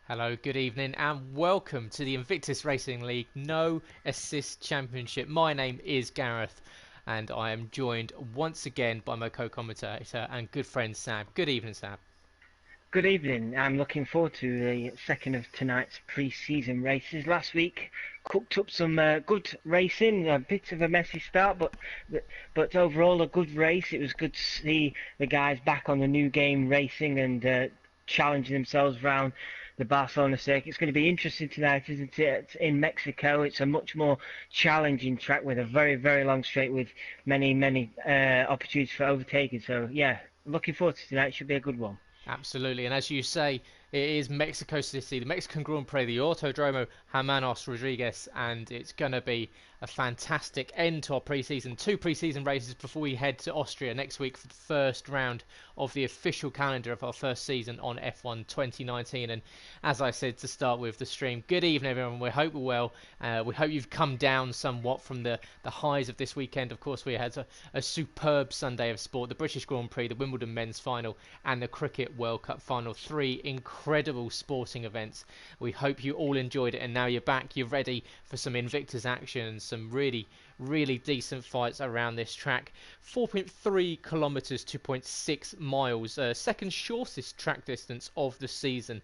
Hello, good evening, and welcome to the Invictus Racing League No Assist Championship. My name is Gareth, and I am joined once again by my co-commentator and good friend Sam. Good evening, Sam. Good evening. I'm looking forward to the second of tonight's pre-season races. Last week, cooked up some good racing. A bit of a messy start, but overall a good race. It was good to see the guys back on the new game racing and challenging themselves around the Barcelona circuit. It's going to be interesting tonight, isn't it? In Mexico, it's a much more challenging track with a very, very long straight with many opportunities for overtaking. So yeah, looking forward to tonight. Should be a good one. Absolutely, and as you say, it is Mexico City, the Mexican Grand Prix, the Autodromo Hermanos Rodriguez, and it's going to be a fantastic end to our pre-season. Two pre-season races before we head to Austria next week for the first round of the official calendar of our first season on F1 2019. And as I said to start with the stream, good evening everyone. We hope we're well. We hope you've come down somewhat from the highs of this weekend. Of course, we had a superb Sunday of sport, the British Grand Prix, the Wimbledon men's final, and the Cricket World Cup final. Three incredible sporting events. We hope you all enjoyed it, and now you're back, you're ready for some Invictus action and some really decent fights around this track. 4.3 kilometers, 2.6 miles, second shortest track distance of the season.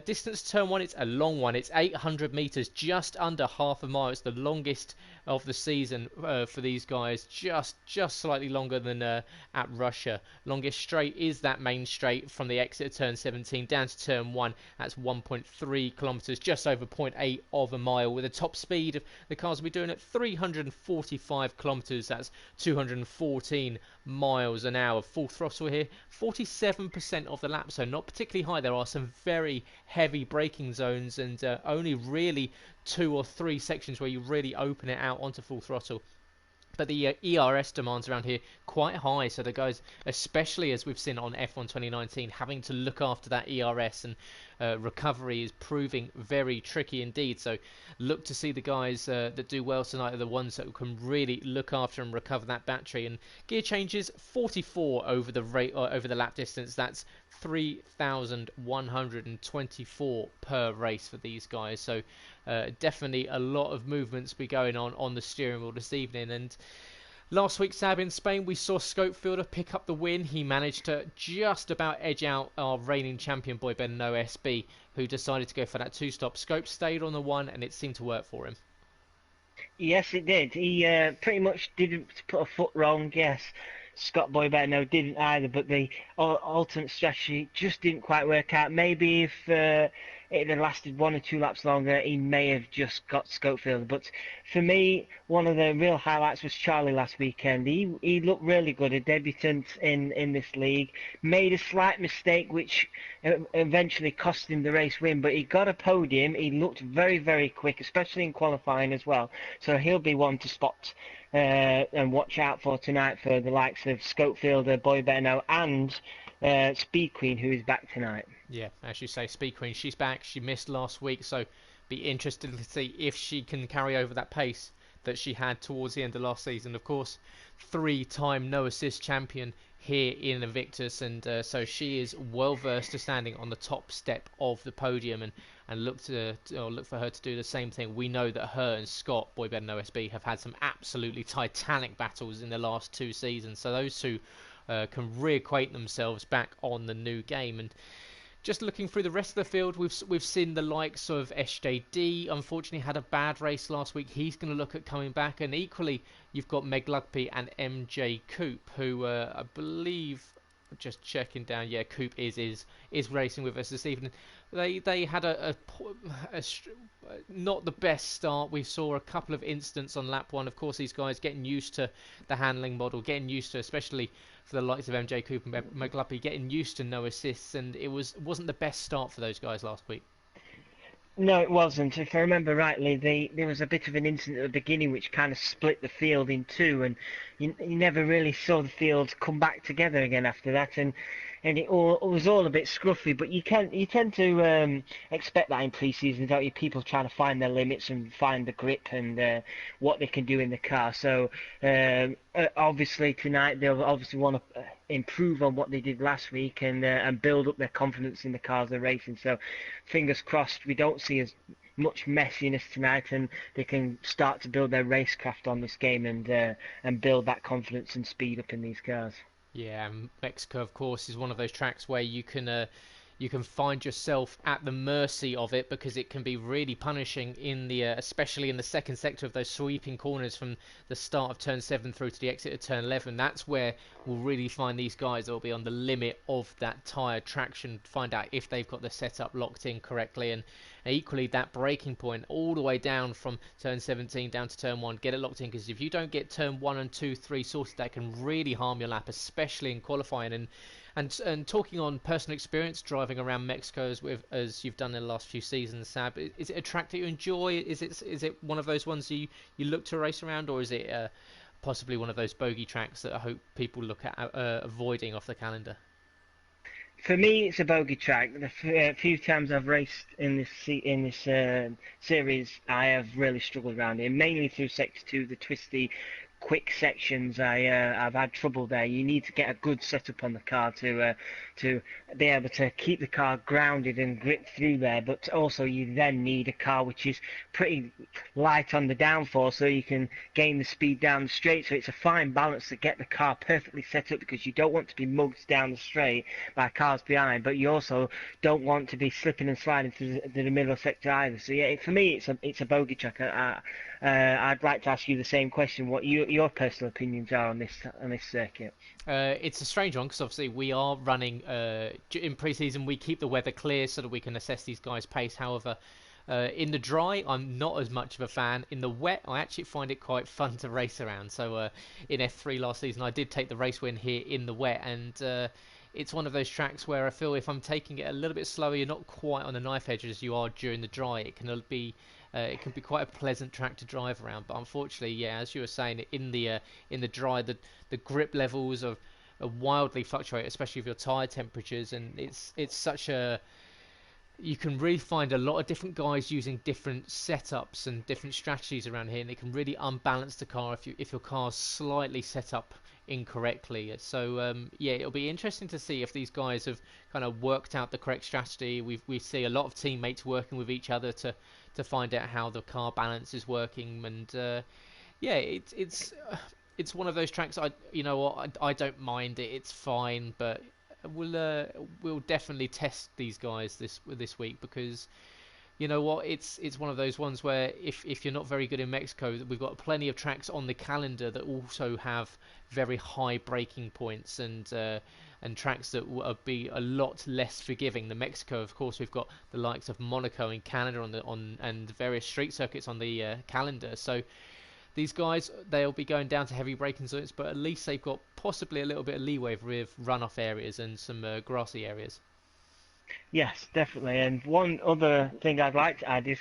Distance turn one, it's a long one. It's 800 meters, just under half a mile. It's the longest of the season for these guys, just slightly longer than at Russia. Longest straight is that main straight from the exit of turn 17 down to turn 1. That's 1.3 kilometers, just over zero point 0.8 of a mile, with a top speed of the cars will be doing at 345 kilometers. That's 214 miles an hour. Full throttle here, 47% of the lap, so not particularly high. There are some very heavy braking zones and only really 2 or 3 sections where you really open it out onto full throttle. But the ERS demands around here quite high, so the guys, especially as we've seen on F1 2019, having to look after that ERS, and recovery is proving very tricky indeed. So look to see the guys that do well tonight are the ones that can really look after and recover that battery. And gear changes 44 over the over the lap distance. That's 3,124 per race for these guys. So definitely a lot of movements be going on the steering wheel this evening. And last week, Sab, in Spain, we saw Scopefielder pick up the win. He managed to just about edge out our reigning champion, Boy Benno SB, who decided to go for that two-stop. Scope stayed on the one, and it seemed to work for him. Yes, it did. He pretty much didn't put a foot wrong. Yes, Scott Boyberno didn't either, but the alternate strategy just didn't quite work out. Maybe if it had lasted 1 or 2 laps longer, he may have just got Schofield. But for me, one of the real highlights was Charlie last weekend. He looked really good, a debutant in this league. Made a slight mistake, which eventually cost him the race win, but he got a podium. He looked very quick, especially in qualifying as well. So he'll be one to spot and watch out for tonight for the likes of Scopefielder, Boy Benno, and Speed Queen, who is back tonight. Yeah, as you say, Speed Queen, she's back. She missed last week, so be interested to see if she can carry over that pace that she had towards the end of last season. Of course, 3-time no assist champion here in Invictus, and so she is well versed to standing on the top step of the podium, and look for her to do the same thing. We know that her and Scott Boybed and OSB have had some absolutely titanic battles in the last 2 seasons, so those two can reacquaint themselves back on the new game. And just looking through the rest of the field, we've seen the likes of SJD. Unfortunately, had a bad race last week. He's going to look at coming back, and equally, you've got Meg Lugby and MJ Coop, who I believe, just checking down, yeah, Coop is racing with us this evening. They had a not the best start. We saw a couple of incidents on lap 1. Of course, these guys getting used to the handling model, getting used to, especially for the likes of MJ Cooper and McLuppy, getting used to no assists, and it wasn't the best start for those guys last week. No, it wasn't. If I remember rightly, there was a bit of an incident at the beginning which kind of split the field in two, and you never really saw the field come back together again after that, and it was all a bit scruffy. But you tend to expect that in pre-season, don't you? People trying to find their limits and find the grip and what they can do in the car. So obviously tonight they'll obviously want to improve on what they did last week and build up their confidence in the cars they're racing. So fingers crossed we don't see as much messiness tonight, and they can start to build their racecraft on this game and build that confidence and speed up in these cars. Yeah, Mexico, of course, is one of those tracks where you can find yourself at the mercy of it because it can be really punishing in the especially in the second sector of those sweeping corners from the start of turn 7 through to the exit of turn 11. That's where we'll really find these guys that will be on the limit of that tyre traction, find out if they've got the setup locked in correctly, and equally that braking point all the way down from turn 17 down to turn 1, get it locked in, because if you don't get turn 1 and 2 3 sorted, that can really harm your lap, especially in qualifying. And talking on personal experience driving around Mexico as you've done in the last few seasons, Sab, is it a track that you enjoy? Is it one of those ones you look to race around, or is it possibly one of those bogey tracks that I hope people look at avoiding off the calendar? For me, it's a bogey track. The few times I've raced in this series, I have really struggled around it, mainly through Sector 2, the twisty, quick sections. I've had trouble there. You need to get a good setup on the car to be able to keep the car grounded and grip through there. But also, you then need a car which is pretty light on the downforce, so you can gain the speed down the straight. So it's a fine balance to get the car perfectly set up, because you don't want to be mugged down the straight by cars behind, but you also don't want to be slipping and sliding through the middle sector either. So yeah, for me, it's a bogey track. I'd like to ask you the same question: what your personal opinions are on this circuit? It's a strange one because obviously we are running in pre-season. We keep the weather clear so that we can assess these guys' pace. However, in the dry, I'm not as much of a fan. In the wet, I actually find it quite fun to race around. So in F3 last season, I did take the race win here in the wet, and it's one of those tracks where I feel if I'm taking it a little bit slower, you're not quite on the knife edge as you are during the dry. It can be quite a pleasant track to drive around. But unfortunately, yeah, as you were saying, in the dry, the grip levels are wildly fluctuate, especially with your tyre temperatures, and it's such a you can really find a lot of different guys using different setups and different strategies around here, and it can really unbalance the car if your car's slightly set up incorrectly. So yeah, it'll be interesting to see if these guys have kind of worked out the correct strategy. We see a lot of teammates working with each other to find out how the car balance is working, and yeah, it's one of those tracks. You know what, I don't mind it. It's fine, but we'll definitely test these guys this week, because you know what, it's one of those ones where if you're not very good in Mexico, we've got plenty of tracks on the calendar that also have very high braking points and tracks that will be a lot less forgiving than Mexico. Of course, we've got the likes of Monaco and Canada and various street circuits on the calendar. So these guys, they'll be going down to heavy braking zones, but at least they've got possibly a little bit of leeway with runoff areas and some grassy areas. Yes, definitely. And one other thing I'd like to add is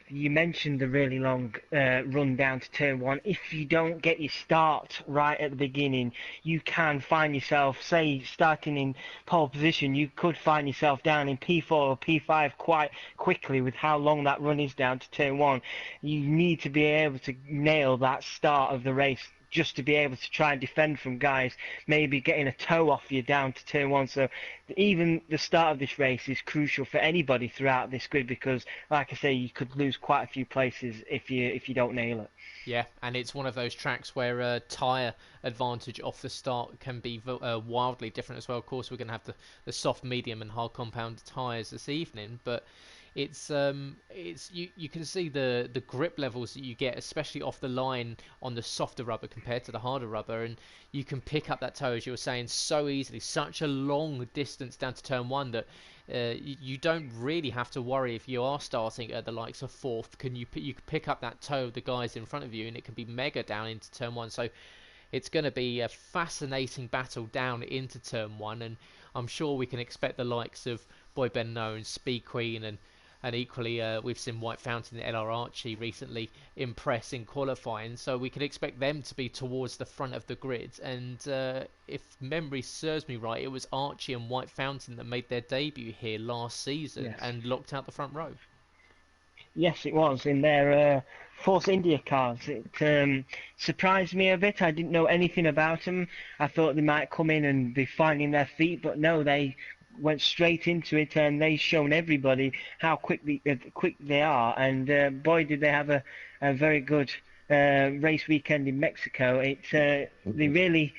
you mentioned the really long run down to turn 1. If you don't get your start right at the beginning, you can find yourself, say, starting in pole position, you could find yourself down in P4 or P5 quite quickly with how long that run is down to turn 1. You need to be able to nail that start of the race just to be able to try and defend from guys maybe getting a toe off you down to turn 1. So even the start of this race is crucial for anybody throughout this grid, because like I say, you could lose quite a few places if you don't nail it. Yeah, and it's one of those tracks where tyre advantage off the start can be wildly different as well. Of course, we're going to have the soft, medium, and hard compound tyres this evening, but it's you can see the grip levels that you get, especially off the line on the softer rubber compared to the harder rubber, and you can pick up that toe, as you were saying, so easily. Such a long distance down to turn 1 that you don't really have to worry if you are starting at the likes of fourth. You can pick up that toe of the guys in front of you, and it can be mega down into turn 1. So it's going to be a fascinating battle down into turn 1, and I'm sure we can expect the likes of Boy Ben No and Speed Queen and And equally, we've seen White Fountain and LR Archie recently impress in qualifying, so we can expect them to be towards the front of the grid. And if memory serves me right, it was Archie and White Fountain that made their debut here last season Yes. and locked out the front row. Yes, it was in their Force India cars. It surprised me a bit. I didn't know anything about them. I thought they might come in and be finding their feet, but no, they went straight into it, and they've shown everybody how quick they are. And boy, did they have a very good race weekend in Mexico. They really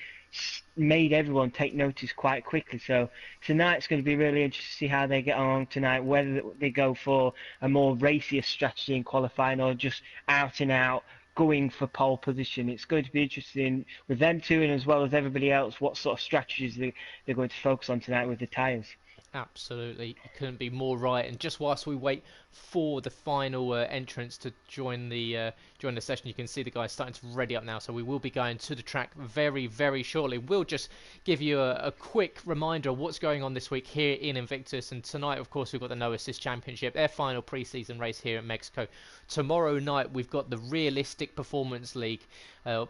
made everyone take notice quite quickly. So tonight's going to be really interesting to see how they get along tonight, whether they go for a more racier strategy in qualifying or just out and out going for pole position. It's going to be interesting with them two, and as well as everybody else, what sort of strategies they're going to focus on tonight with the tyres. Absolutely, you couldn't be more right. And just whilst we wait for the final entrants to join the session, you can see the guys starting to ready up now. So we will be going to the track very, very shortly. We'll just give you a quick reminder of what's going on this week here in Invictus. And tonight, of course, we've got the No Assist Championship, their final pre-season race here in Mexico. Tomorrow night, we've got the Realistic Performance League,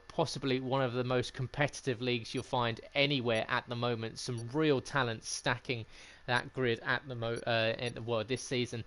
possibly one of the most competitive leagues you'll find anywhere at the moment. Some real talent stacking that grid at the this season.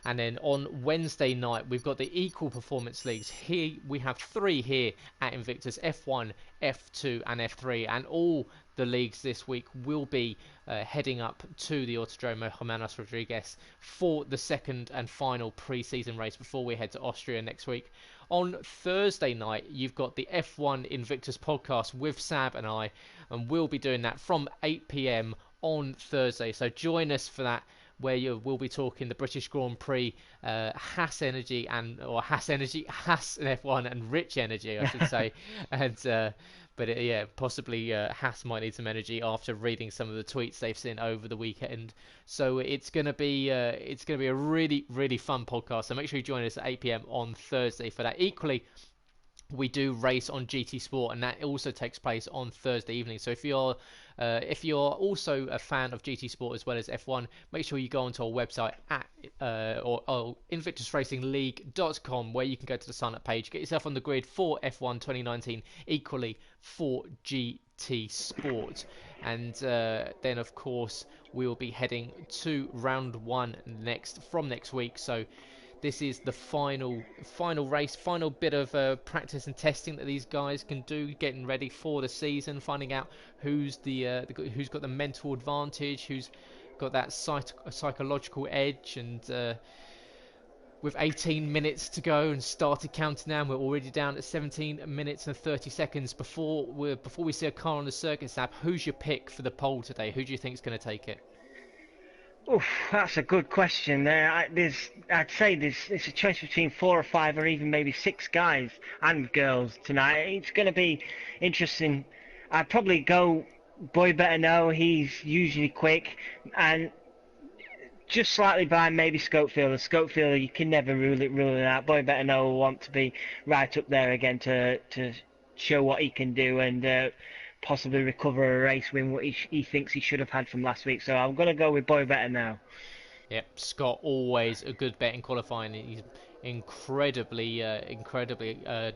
And then on Wednesday night, we've got the Equal Performance Leagues. Here we have 3 here at Invictus: F1, F2 and F3. And all the leagues this week will be heading up to the Autodromo Hermanos Rodriguez for the second and final pre-season race before we head to Austria next week. On Thursday night, you've got the F1 Invictus podcast with Sab and I, and we'll be doing that from 8 p.m. on Thursday. So join us for that, where we'll be talking the British Grand Prix, Haas and F1 and Rich Energy, I should say. And possibly Haas might need some energy after reading some of the tweets they've seen over the weekend. So it's gonna be a really, really fun podcast. So make sure you join us at 8 p.m. on Thursday for that. Equally, we do race on GT Sport, and that also takes place on Thursday evening. So if you're also a fan of GT Sport as well as F1, make sure you go onto our website at or invictusracingleague.com, where you can go to the sign up page, get yourself on the grid for F1 2019, equally for GT Sport. And then of course we'll be heading to round 1 from next week. So this is the final race, final bit of practice and testing that these guys can do, getting ready for the season, finding out who's who's got the mental advantage, who's got that psychological edge. And with 18 minutes to go and started counting down, we're already down at 17 minutes and 30 seconds before we see a car on the circuit. Sab, who's your pick for the pole today? Who do you think is going to take it? Oof, that's a good question. I'd say it's a choice between 4 or 5 or even maybe 6 guys and girls tonight. It's going to be interesting. I'd probably go Boy Better Know. He's usually quick, and just slightly behind maybe Scopefield. And Scopefield, you can never rule it out. Boy Better Know will want to be right up there again to show what he can do and possibly recover a race win, what he thinks he should have had from last week. So I'm going to go with Boy Better Now. Yep, Scott, always a good bet in qualifying. He's incredibly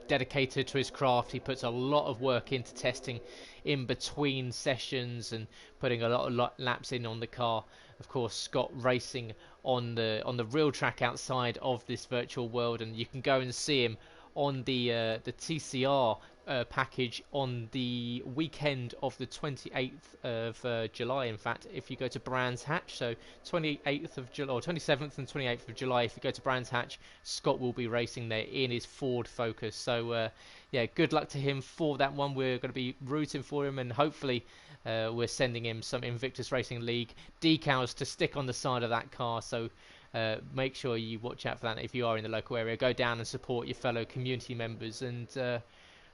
dedicated to his craft. He puts a lot of work into testing in between sessions and putting a lot of laps in on the car. Of course, Scott racing on the real track outside of this virtual world, and you can go and see him on the TCR package on the weekend of the 28th of July. In fact, if you go to Brands Hatch, so 28th of July or 27th and 28th of July, if you go to Brands Hatch, Scott will be racing there in his Ford Focus. So good luck to him for that one. We're going to be rooting for him, and hopefully we're sending him some Invictus Racing League decals to stick on the side of that car. So make sure you watch out for that. If you are in the local area, go down and support your fellow community members. And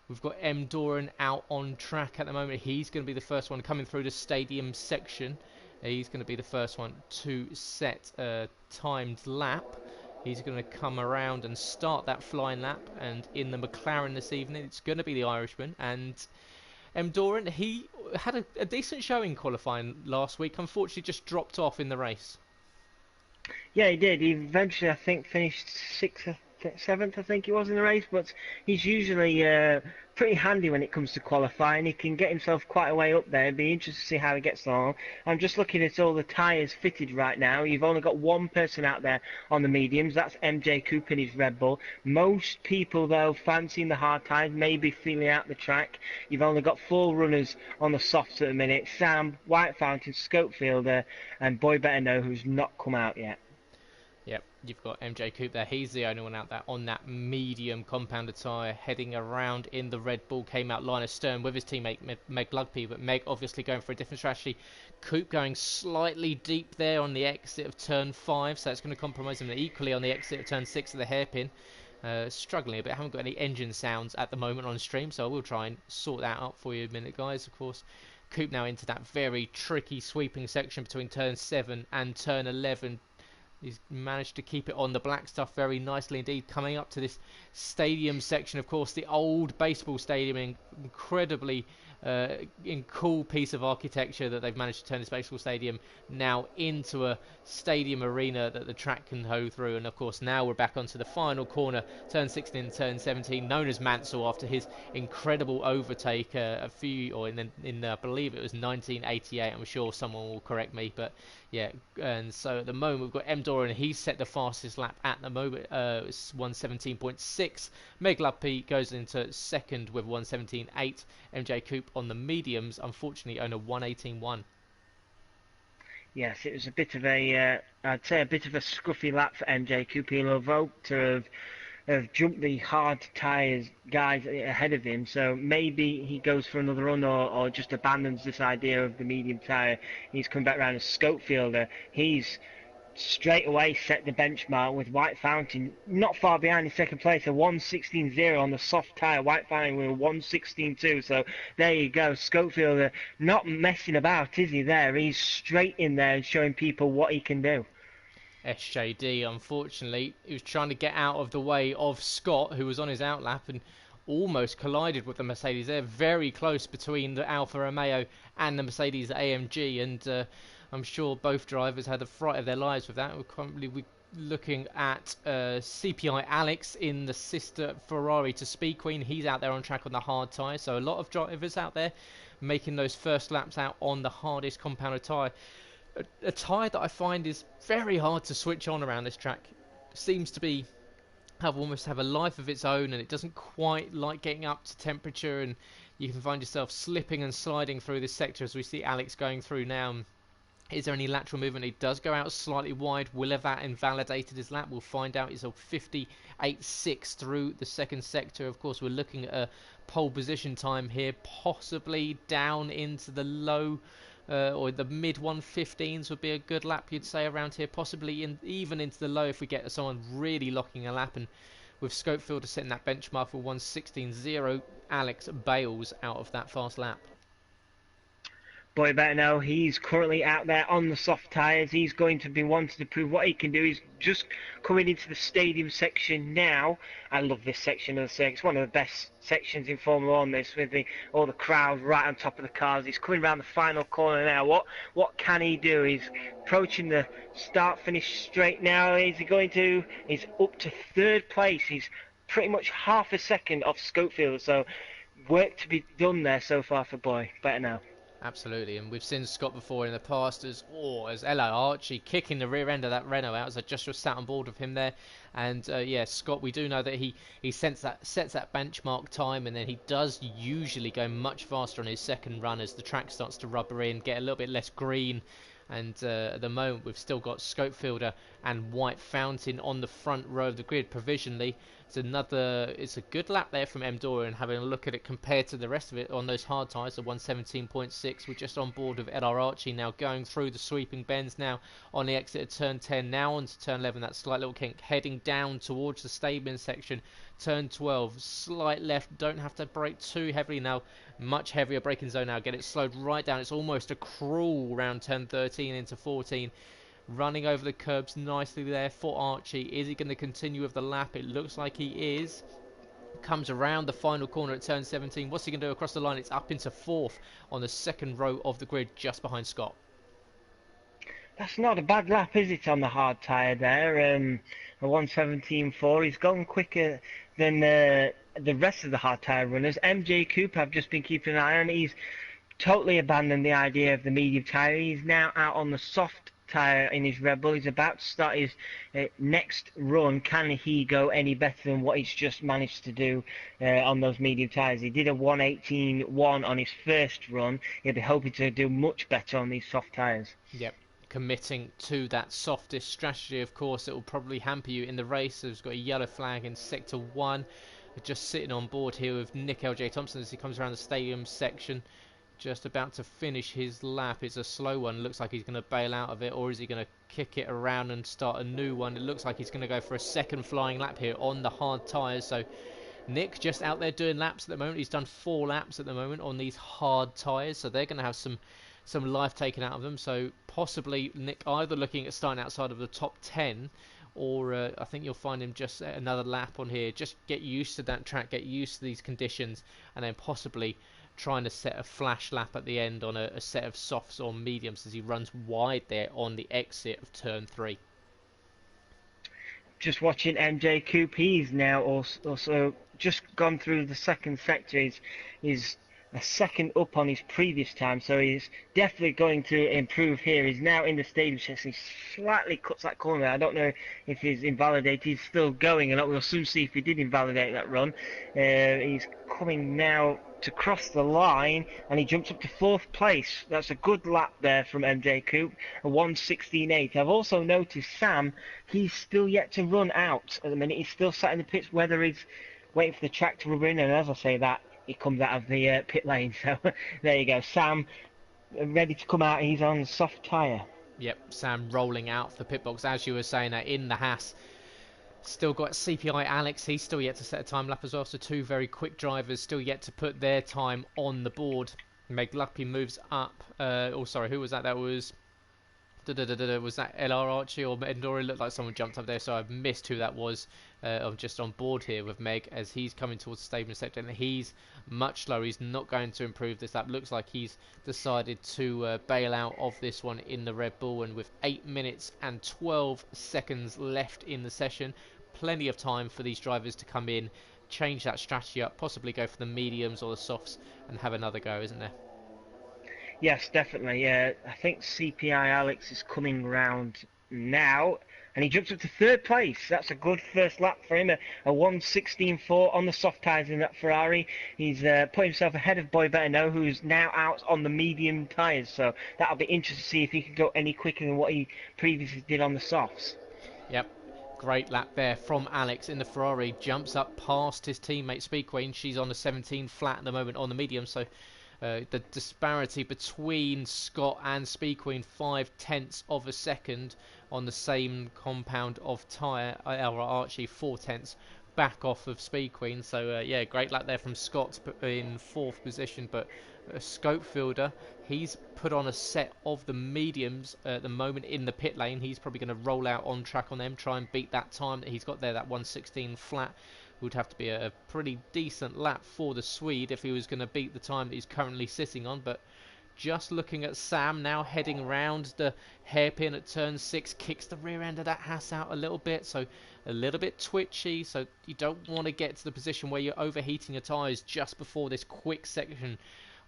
we've got M. Doran out on track at the moment. He's going to be the first one coming through the stadium section. He's going to be the first one to set a timed lap. He's going to come around and start that flying lap. And in the McLaren this evening, it's going to be the Irishman. And M. Doran, he had a decent showing qualifying last week. Unfortunately, just dropped off in the race. Yeah, he did. He eventually, I think, finished sixth, seventh, I think it was in the race. But he's usually pretty handy when it comes to qualifying. He can get himself quite a way up there. It'd be interesting to see how he gets along. I'm just looking at all the tyres fitted right now. You've only got one person out there on the mediums. That's MJ Cooper in his Red Bull. Most people, though, fancying the hard tyres, maybe feeling out the track. You've only got four runners on the softs at the minute. Sam, White Fountain, Scopefielder, and Boy Better Know, who's not come out yet. Yep, you've got MJ Coupe there. He's the only one out there on that medium compounded tyre, heading around in the Red Bull. Came out line astern with his teammate Meg Lugby, but Meg obviously going for a different strategy. Coupe going slightly deep there on the exit of turn 5, so that's going to compromise him. Equally on the exit of turn 6 of the hairpin. Struggling a bit. I haven't got any engine sounds at the moment on stream, so I will try and sort that out for you in a minute, guys. Of course, Coupe now into that very tricky sweeping section between turn 7 and turn 11. He's managed to keep it on the black stuff very nicely indeed. Coming up to this stadium section, of course, the old baseball stadium, incredibly cool piece of architecture that they've managed to turn this baseball stadium now into a stadium arena that the track can hoe through. And of course, now we're back onto the final corner, turn 16 and turn 17, known as Mansell after his incredible overtake I believe it was 1988. I'm sure someone will correct me, but yeah. And so at the moment we've got M. Doran. He's set the fastest lap at the moment. It's 1:17.6. Meg Luppy goes into second with 1:17.8. MJ Coupe on the mediums, unfortunately, only 1:18.1. Yes, it was a bit of a, I'd say a bit of a scruffy lap for MJ Cooper. He'll hope to have jumped the hard tyres guys ahead of him, so maybe he goes for another run or just abandons this idea of the medium tyre. He's come back round as Scopefielder. He's straight away set the benchmark with White Fountain not far behind in second place, a 1:16.0 on the soft tyre. White Fountain with a 1:16.2, so there you go. Scopefielder not messing about, is he there? He's straight in there and showing people what he can do. SJD, unfortunately, he was trying to get out of the way of Scott, who was on his outlap and almost collided with the Mercedes. They're very close between the Alfa Romeo and the Mercedes AMG, and I'm sure both drivers had the fright of their lives with that. We're currently looking at CPI Alex in the sister Ferrari to Speed Queen. He's out there on track on the hard tyre, so a lot of drivers out there making those first laps out on the hardest compounded tyre. A tyre that I find is very hard to switch on around this track. Seems to be almost have a life of its own, and it doesn't quite like getting up to temperature, and you can find yourself slipping and sliding through this sector as we see Alex going through now. Is there any lateral movement? He does go out slightly wide. Will have that invalidated his lap? We'll find out. He's a 58.6 through the second sector. Of course, we're looking at a pole position time here, possibly down into the low or the mid 1:15s would be a good lap, you'd say, around here. Possibly even into the low if we get someone really locking a lap. And with Scopefielder setting that benchmark for 1:16.0, Alex bails out of that fast lap. Boy better know he's currently out there on the soft tyres. He's going to be wanting to prove what he can do. He's just coming into the stadium section now. I love this section of the circuit. It's one of the best sections in Formula 1, this, with all the crowd right on top of the cars. He's coming around the final corner now. What can he do? He's approaching the start-finish straight now. Is he going to... He's up to third place. He's pretty much half a second off Scopefielder. So work to be done there so far for Boy better know. Absolutely, and we've seen Scott before in the past as Ella Archie kicking the rear end of that Renault out, as I just was sat on board with him there. And yeah, Scott, we do know that he sets that benchmark time, and then he does usually go much faster on his second run as the track starts to rubber in, get a little bit less green. And at the moment we've still got Scopefielder and White Fountain on the front row of the grid provisionally. It's a good lap there from M. Doran, having a look at it compared to the rest of it on those hard tyres, the 1:17.6. We're just on board with LR Archie now, going through the sweeping bends now on the exit of turn 10, now onto turn 11, that slight little kink, heading down towards the stabling section. Turn 12, slight left, don't have to brake too heavily now, much heavier braking zone now, get it slowed right down. It's almost a crawl round turn 13 into 14. Running over the curbs nicely there for Archie. Is he going to continue with the lap? It looks like he is. Comes around the final corner at turn 17. What's he going to do across the line? It's up into fourth on the second row of the grid, just behind Scott. That's not a bad lap, is it, on the hard tyre there? A 1:17.4. He's gone quicker than the rest of the hard tyre runners. MJ Cooper, I've just been keeping an eye on. He's totally abandoned the idea of the medium tyre. He's now out on the soft tyre in his Red Bull. He's about to start his next run. Can he go any better than what he's just managed to do on those medium tyres? He did a 1:18.1 on his first run. He'll be hoping to do much better on these soft tyres. Yep. Committing to that softest strategy, of course, it will probably hamper you in the race. So he's got a yellow flag in sector 1. Just sitting on board here with Nick L.J. Thompson as he comes around the stadium section. Just about to finish his lap. It's a slow one. Looks like he's going to bail out of it, or is he going to kick it around and start a new one? It looks like he's going to go for a second flying lap here on the hard tyres. So Nick just out there doing laps at the moment. He's done 4 laps at the moment on these hard tyres, so they're going to have some life taken out of them. So possibly Nick either looking at starting outside of the top 10, or I think you'll find him just another lap on here. Just get used to that track, get used to these conditions, and then possibly trying to set a flash lap at the end on a set of softs or mediums as he runs wide there on the exit of turn 3. Just watching MJ Coop, he's now also just gone through the second sector. He's a second up on his previous time, so he's definitely going to improve here. He's now in the stadium section. He slightly cuts that corner. I don't know if he's invalidated. He's still going, and we'll soon see if he did invalidate that run. He's coming now to cross the line, and he jumps up to 4th place. That's a good lap there from MJ Coop, a 1:16.8. I've also noticed Sam, he's still yet to run out at the minute. He's still sat in the pits, whether he's waiting for the track to rubber in, and as I say that, he comes out of the pit lane. So there you go, Sam ready to come out. He's on soft tyre. Yep, Sam rolling out for the pit box, as you were saying, in the Haas. Still got CPI Alex, he's still yet to set a time lap as well, so 2 very quick drivers still yet to put their time on the board. Meg Lucky moves up. Oh, sorry, who was that? That was... Was that LR Archie or Endori? Looked like someone jumped up there, so I've missed who that was. I'm just on board here with Meg as he's coming towards the stadium sector, and he's much slower. He's not going to improve this lap. Looks like he's decided to bail out of this one in the Red Bull, and with 8 minutes and 12 seconds left in the session, plenty of time for these drivers to come in, change that strategy up, possibly go for the mediums or the softs and have another go, isn't there? Yes, definitely. I think CPI Alex is coming round now, and he jumps up to 3rd place. That's a good first lap for him, a 1:16.4 on the soft tyres in that Ferrari. He's put himself ahead of Boy Better Know, who's now out on the medium tyres, so that'll be interesting to see if he can go any quicker than what he previously did on the softs. Yep. Great lap there from Alex in the Ferrari. Jumps up past his teammate Speed Queen. She's on the 17 flat at the moment on the medium, so the disparity between Scott and Speed Queen, 0.5 of a second on the same compound of tyre. Archie 0.4 back off of Speed Queen. So yeah, great lap there from Scott in 4th position. But Scopefielder, he's put on a set of the mediums at the moment in the pit lane. He's probably going to roll out on track on them, try and beat that time that he's got there, that 1:16 flat. Would have to be a pretty decent lap for the Swede if he was going to beat the time that he's currently sitting on. But just looking at Sam now heading round the hairpin at turn 6, kicks the rear end of that Haas out a little bit, so a little bit twitchy. So you don't want to get to the position where you're overheating your tyres just before this quick section.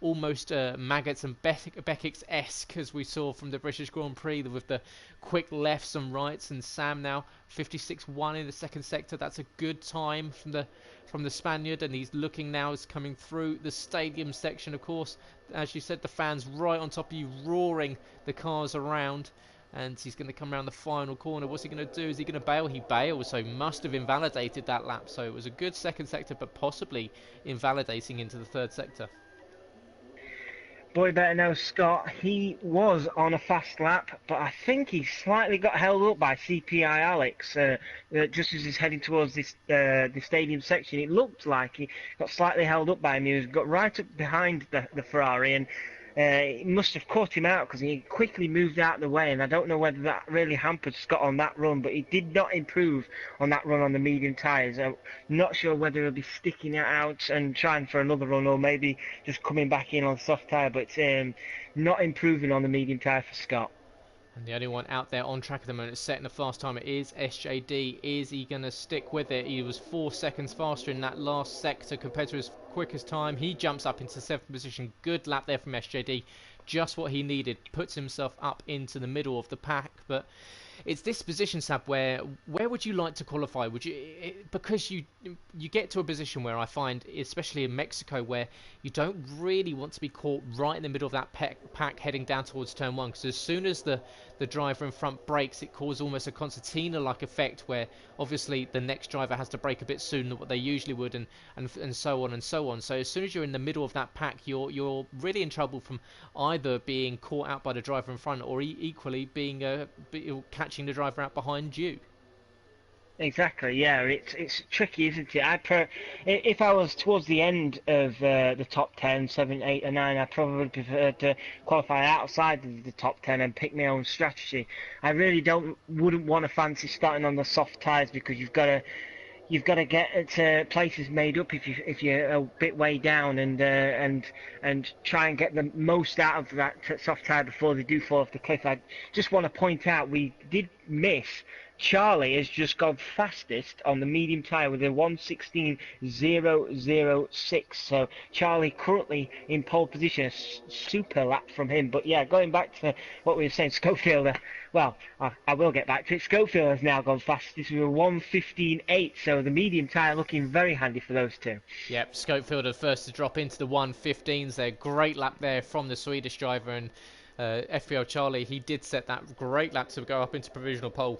Almost Maggots and Beckick's-esque, as we saw from the British Grand Prix, with the quick lefts and rights. And Sam now 56.1 in the second sector. That's a good time from the Spaniard, and he's looking now as coming through the stadium section. Of course, as you said, the fans right on top of you, roaring the cars around. And he's going to come around the final corner. What's he going to do? Is he going to bail? He bails, so must have invalidated that lap. So it was a good second sector, but possibly invalidating into the third sector. Boy Better Know Scott, he was on a fast lap, but I think he slightly got held up by CPI Alex just as he's heading towards this the stadium section. It looked like he got slightly held up by him. He got right up behind the Ferrari, and it must have caught him out because he quickly moved out of the way, and I don't know whether that really hampered Scott on that run, but he did not improve on that run on the medium tyres. I'm not sure whether he'll be sticking it out and trying for another run, or maybe just coming back in on soft tyre, but not improving on the medium tyre for Scott. And the only one out there on track at the moment setting the fast timer is SJD. Is he going to stick with it? He was 4 seconds faster in that last sector compared to his quickest time. He jumps up into 7th position. Good lap there from SJD. Just what he needed. Puts himself up into the middle of the pack. But it's this position, Sab, where would you like to qualify? Would you, because you get to a position where I find, especially in Mexico, where you don't really want to be caught right in the middle of that pack heading down towards turn one, because as soon as the driver in front brakes, it causes almost a concertina-like effect where obviously the next driver has to brake a bit sooner than what they usually would, and so on and so on. So as soon as you're in the middle of that pack, you're really in trouble from either being caught out by the driver in front or equally being catching the driver out behind you. Exactly, yeah. It's tricky, isn't it? If I was towards the end of the top 10, 7, 8, and 9, I probably prefer to qualify outside of the top 10 and pick my own strategy. I really wouldn't want to fancy starting on the soft tyres, because you've got to get to places made up if you're a bit way down, and try and get the most out of that soft tyre before they do fall off the cliff. I just want to point out we did miss. Charlie has just gone fastest on the medium tyre with a 1:16.006. So Charlie currently in pole position, a super lap from him. But yeah, going back to what we were saying, Schofield, well, I will get back to it. Schofield has now gone fastest with a 1:15.8. So the medium tyre looking very handy for those two. Yep, Schofield are first to drop into the 1:15s there. Great lap there from the Swedish driver, and FPL Charlie, he did set that great lap to go up into provisional pole.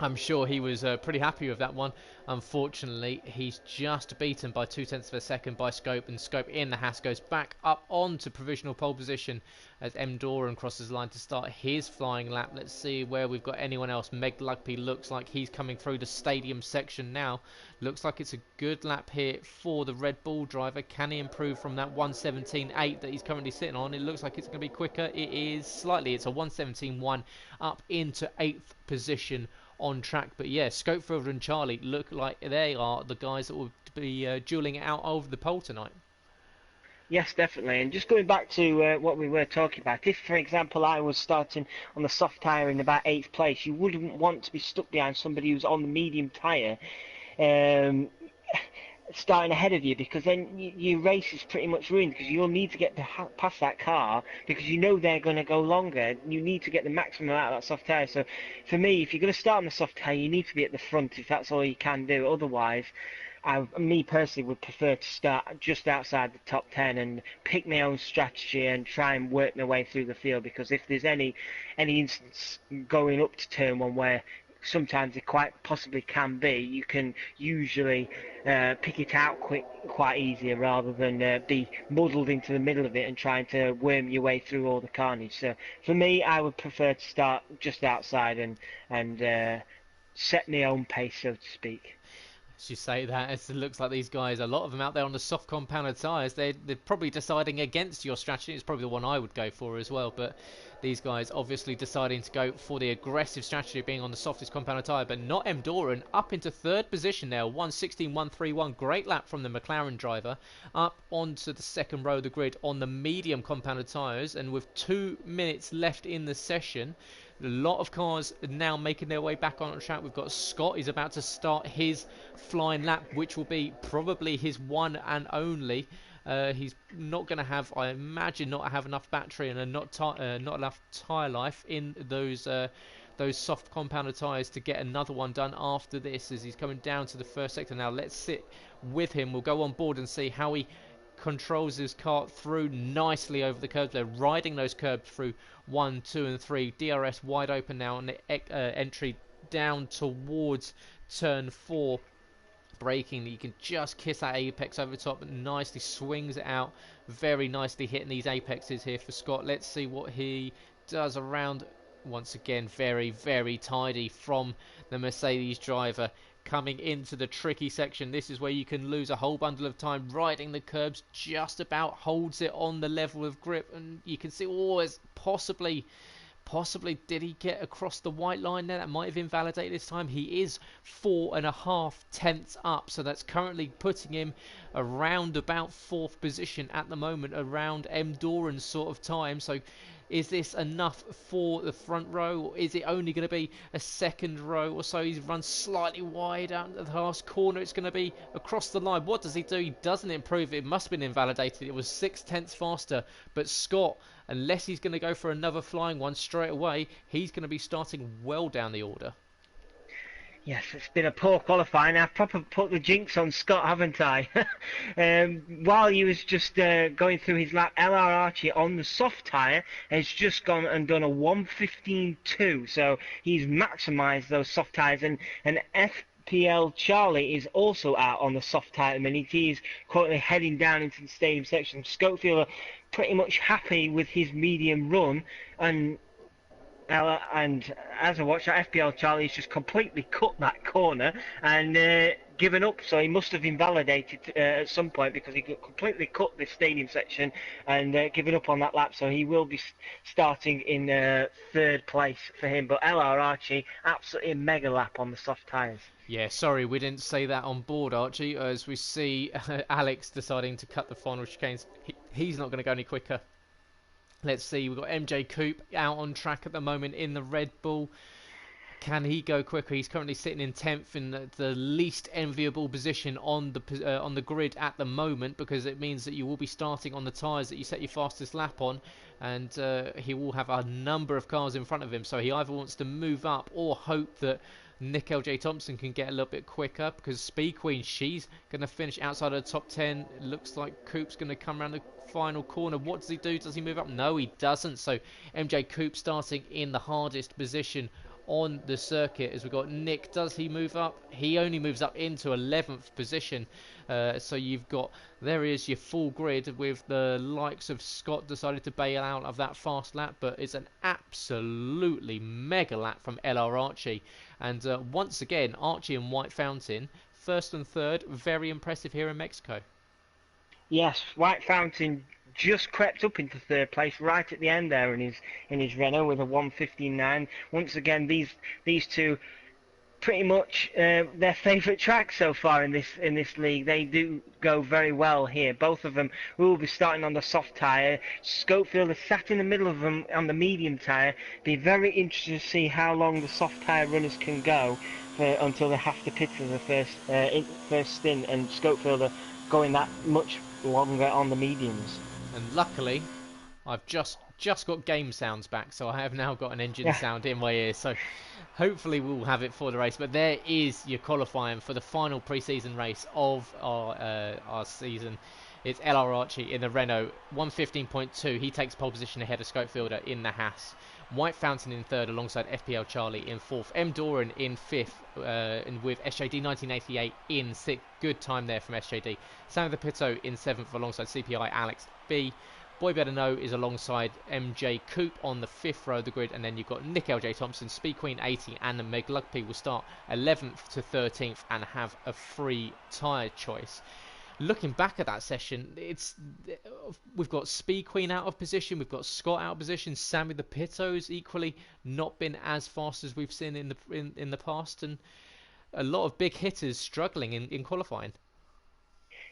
I'm sure he was pretty happy with that one. Unfortunately, he's just beaten by 0.2 of a second by Scope, and Scope in the Haas goes back up onto provisional pole position as M. Doran crosses the line to start his flying lap. Let's see where we've got anyone else. Meg Lugby looks like he's coming through the stadium section now. Looks like it's a good lap here for the Red Bull driver. Can he improve from that 1:17.8 that he's currently sitting on? It looks like it's going to be quicker. It is slightly. It's a 1:17.1 up into 8th position on track. But yeah, Schofield and Charlie look like they are the guys that will be dueling it out over the pole tonight. Yes, definitely. And just going back to what we were talking about, if, for example, I was starting on the soft tyre in about 8th place, you wouldn't want to be stuck behind somebody who's on the medium tyre starting ahead of you, because then your race is pretty much ruined, because you'll need to get past that car, because you know they're going to go longer. You need to get the maximum out of that soft tyre. So for me, if you're going to start on the soft tyre, you need to be at the front if that's all you can do. Otherwise, me personally would prefer to start just outside the top 10 and pick my own strategy and try and work my way through the field, because if there's any instance going up to turn one where sometimes it quite possibly can be, you can usually pick it out quite easier, rather than be muddled into the middle of it and trying to worm your way through all the carnage. So for me, I would prefer to start just outside and set my own pace, so to speak. As you say that, it looks like these guys, a lot of them out there on the soft compounded tyres, they're probably deciding against your strategy. It's probably the one I would go for as well, but these guys obviously deciding to go for the aggressive strategy of being on the softest compounded tyre, but not M. Doran. Up into 3rd position there, 1:16.131. Great lap from the McLaren driver. Up onto the 2nd row of the grid on the medium compounded tyres, and with 2 minutes left in the session, a lot of cars are now making their way back on track. We've got Scott. He's about to start his flying lap, which will be probably his one and only. He's not going to have, I imagine, not have enough battery and not enough tyre life in those soft compounded tyres to get another one done after this, as he's coming down to the 1st sector. Now let's sit with him. We'll go on board and see how he controls his kart through nicely over the curbs. They're riding those curbs through 1, 2 and 3. DRS wide open now on the entry down towards turn 4. Braking, you can just kiss that apex over the top and nicely swings it out, very nicely hitting these apexes here for Scott. Let's see what he does around. Once again, very, very tidy from the Mercedes driver. Coming into the tricky section, this is where you can lose a whole bundle of time. Riding the curbs, just about holds it on the level of grip, and you can see, it's possibly did he get across the white line there? That might have invalidated this time. He is 4.5 tenths up, so that's currently putting him around about 4th position at the moment, around M. Doran's sort of time. So Is this enough for the front row, or is it only going to be a second row or so? He's run slightly wide out of the last corner. It's going to be across the line. What does he do? He doesn't improve. It must have been invalidated. It was 6/10 faster. But Scott, unless he's going to go for another flying one straight away, he's going to be starting well down the order. Yes, it's been a poor qualifying. I've proper put the jinx on Scott, haven't I? While he was just going through his lap, LR Archie on the soft tyre has just gone and done a 1:15.2. So he's maximised those soft tyres. And FPL Charlie is also out on the soft tyre at the minute. He's currently heading down into the stadium section. Schofield are pretty much happy with his medium run. And as I watch that, FPL Charlie's just completely cut that corner and given up. So he must have invalidated at some point, because he completely cut the stadium section and given up on that lap. So he will be starting in third place for him. But LR Archie, absolutely a mega lap on the soft tyres. Yeah, sorry, we didn't say that on board, Archie, as we see Alex deciding to cut the final chicanes. He's not going to go any quicker. Let's see, we've got MJ Coupe out on track at the moment in the Red Bull. Can he go quicker? He's currently sitting in 10th in the least enviable position on the grid at the moment, because it means that you will be starting on the tyres that you set your fastest lap on, and he will have a number of cars in front of him. So he either wants to move up or hope that Nick LJ Thompson can get a little bit quicker, because Speed Queen, she's going to finish outside of the top 10. It looks like Coupe's going to come around the final corner. What does he do? Does he move up? No, he doesn't. So MJ Coupe starting in the hardest position on the circuit. As we've got Nick, does he move up? He only moves up into 11th position. So you've got, there is your full grid, with the likes of Scott decided to bail out of that fast lap, but it's an absolutely mega lap from LR Archie. And once again, Archie and White Fountain, first and third, very impressive here in Mexico. Yes, White Fountain just crept up into third place right at the end there in his Renault with a 1:15.9. Once again, these two pretty much their favourite track so far in this league. They do go very well here. Both of them will be starting on the soft tyre. Schofield is sat in the middle of them on the medium tyre. Be very interested to see how long the soft tyre runners can go until they have to pit for the first stint, and Schofield are going that much longer on the mediums. And luckily, I've just got game sounds back, so I have now got an engine sound in my ear. So hopefully we'll have it for the race. But there is your qualifying for the final pre-season race of our season. It's LR Archie in the Renault, 1:15.2. He takes pole position ahead of Scopefielder in the Haas. White Fountain in third alongside FPL Charlie in fourth. M. Doran in fifth, and with SJD 1988 in sixth. Good time there from SJD. Sam the Pitto in seventh alongside CPI Alex B. Boy Better Know is alongside MJ Coupe on the fifth row of the grid, and then you've got Nick LJ Thompson, Speed Queen 80, and Meg Lugby will start 11th to 13th and have a free tyre choice. Looking back at that session, we've got Speed Queen out of position, we've got Scott out of position, Sammy the Pitto's equally not been as fast as we've seen in the past, and a lot of big hitters struggling in qualifying.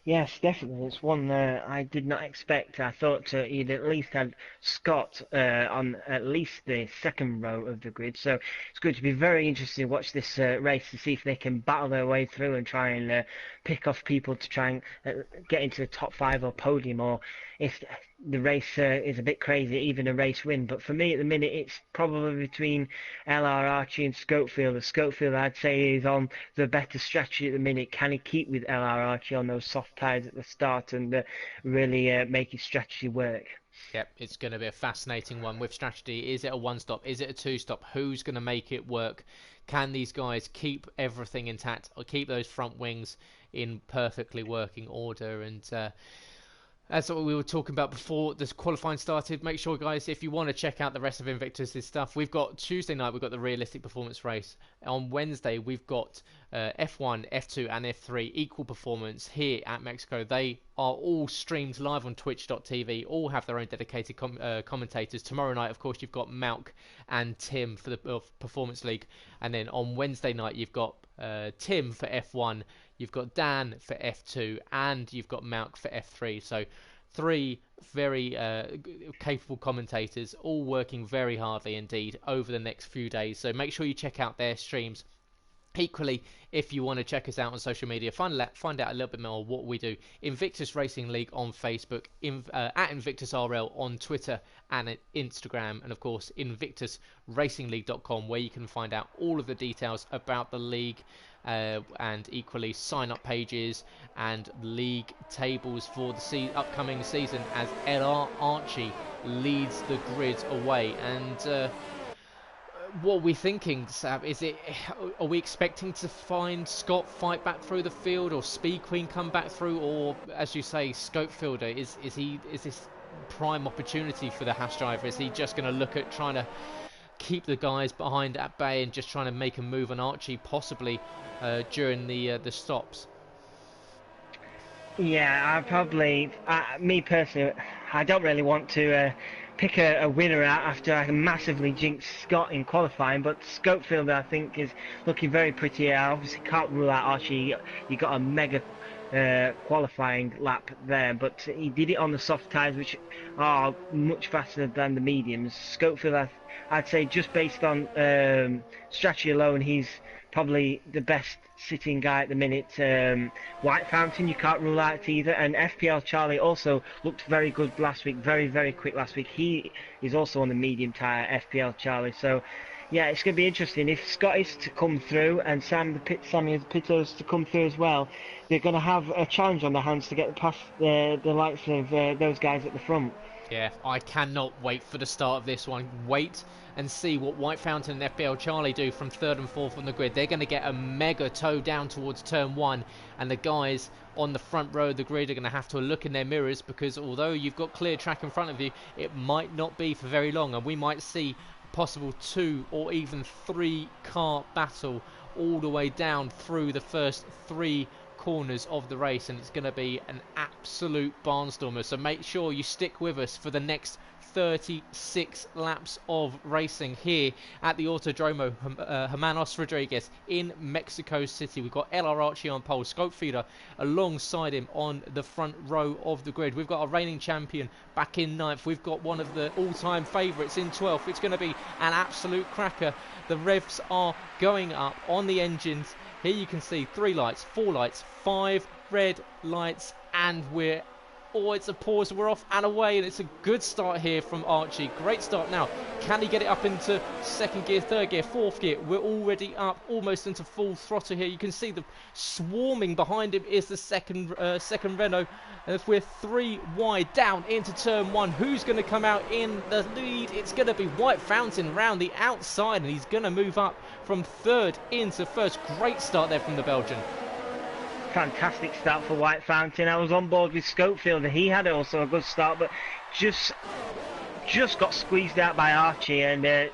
Yes, definitely. It's one I did not expect. I thought he'd at least had Scott on at least the second row of the grid. So it's going to be very interesting to watch this race to see if they can battle their way through and try and pick off people to try and get into the top five or podium, or if the race is a bit crazy, even a race win. But for me at the minute, it's probably between LR Archie and Scopefield. Scopefield, I'd say, is on the better strategy at the minute. Can he keep with LR Archie on those soft tyres at the start and really make his strategy work? Yep, it's going to be a fascinating one with strategy. Is it a one-stop? Is it a two-stop? Who's going to make it work? Can these guys keep everything intact or keep those front wings in perfectly working order? And that's what we were talking about before this qualifying started. Make sure, guys, if you want to check out the rest of Invictus' stuff, we've got Tuesday night, we've got the realistic performance race. On Wednesday, we've got F1, F2, and F3 equal performance here at Mexico. They are all streamed live on twitch.tv, all have their own dedicated commentators. Tomorrow night, of course, you've got Malk and Tim for the Performance League. And then on Wednesday night, you've got Tim for F1, you've got Dan for F2, and you've got Malk for F3. So three very capable commentators, all working very hardly indeed over the next few days. So make sure you check out their streams. Equally, if you want to check us out on social media, find out a little bit more what we do. Invictus Racing League on Facebook, at Invictus RL on Twitter and Instagram, and of course InvictusRacingLeague.com, where you can find out all of the details about the league, and equally sign-up pages and league tables for the upcoming season, as LR Archie leads the grid away. And what are we thinking, Sab? Are we expecting to find Scott fight back through the field, or Speed Queen come back through, or, as you say, Scopefielder? Is this prime opportunity for the Haas driver? Is he just going to look at trying to keep the guys behind at bay and just trying to make a move on Archie, possibly during the stops? Yeah, me personally, I don't really want to pick a winner out after I massively jinxed Scott in qualifying, but Scopefielder, I think, is looking very pretty. I obviously can't rule out Archie. You got a mega qualifying lap there, but he did it on the soft tyres, which are much faster than the mediums. Scopefielder, I'd say, just based on strategy alone, he's probably the best sitting guy at the minute. White Fountain, you can't rule out either, and FPL Charlie also looked very good last week, very, very quick last week. He is also on the medium tyre, FPL Charlie. So yeah, it's going to be interesting. If Scott is to come through and Sammy the Pitter is to come through as well, they're going to have a challenge on their hands to get past the likes of those guys at the front. Yeah, I cannot wait for the start of this one. Wait and see what White Fountain and FPL Charlie do from third and fourth on the grid. They're going to get a mega tow down towards turn one, and the guys on the front row of the grid are going to have to look in their mirrors, because although you've got clear track in front of you, it might not be for very long, and we might see a possible 2 or even 3 car battle all the way down through the first 3 corners of the race, and it's going to be an absolute barnstormer. So make sure you stick with us for the next 36 laps of racing here at the Autodromo Hermanos Rodriguez in Mexico City. We've got LR Archie on pole, Scopefielder alongside him on the front row of the grid. We've got a reigning champion back in 9th. We've got one of the all-time favourites in 12th. It's going to be an absolute cracker. The revs are going up on the engines. Here you can see 3 lights, 4 lights, 5 red lights, and it's a pause, we're off and away, and it's a good start here from Archie. Great start now. Can he get it up into second gear, third gear, fourth gear? We're already up almost into full throttle here. You can see the swarming behind him is the second Renault. And if we're 3 wide down into turn 1, who's going to come out in the lead? It's going to be White Fountain round the outside, and he's going to move up from third into first. Great start there from the Belgian. Fantastic start for White Fountain. I was on board with Scopefielder. He had also a good start, but just got squeezed out by Archie, and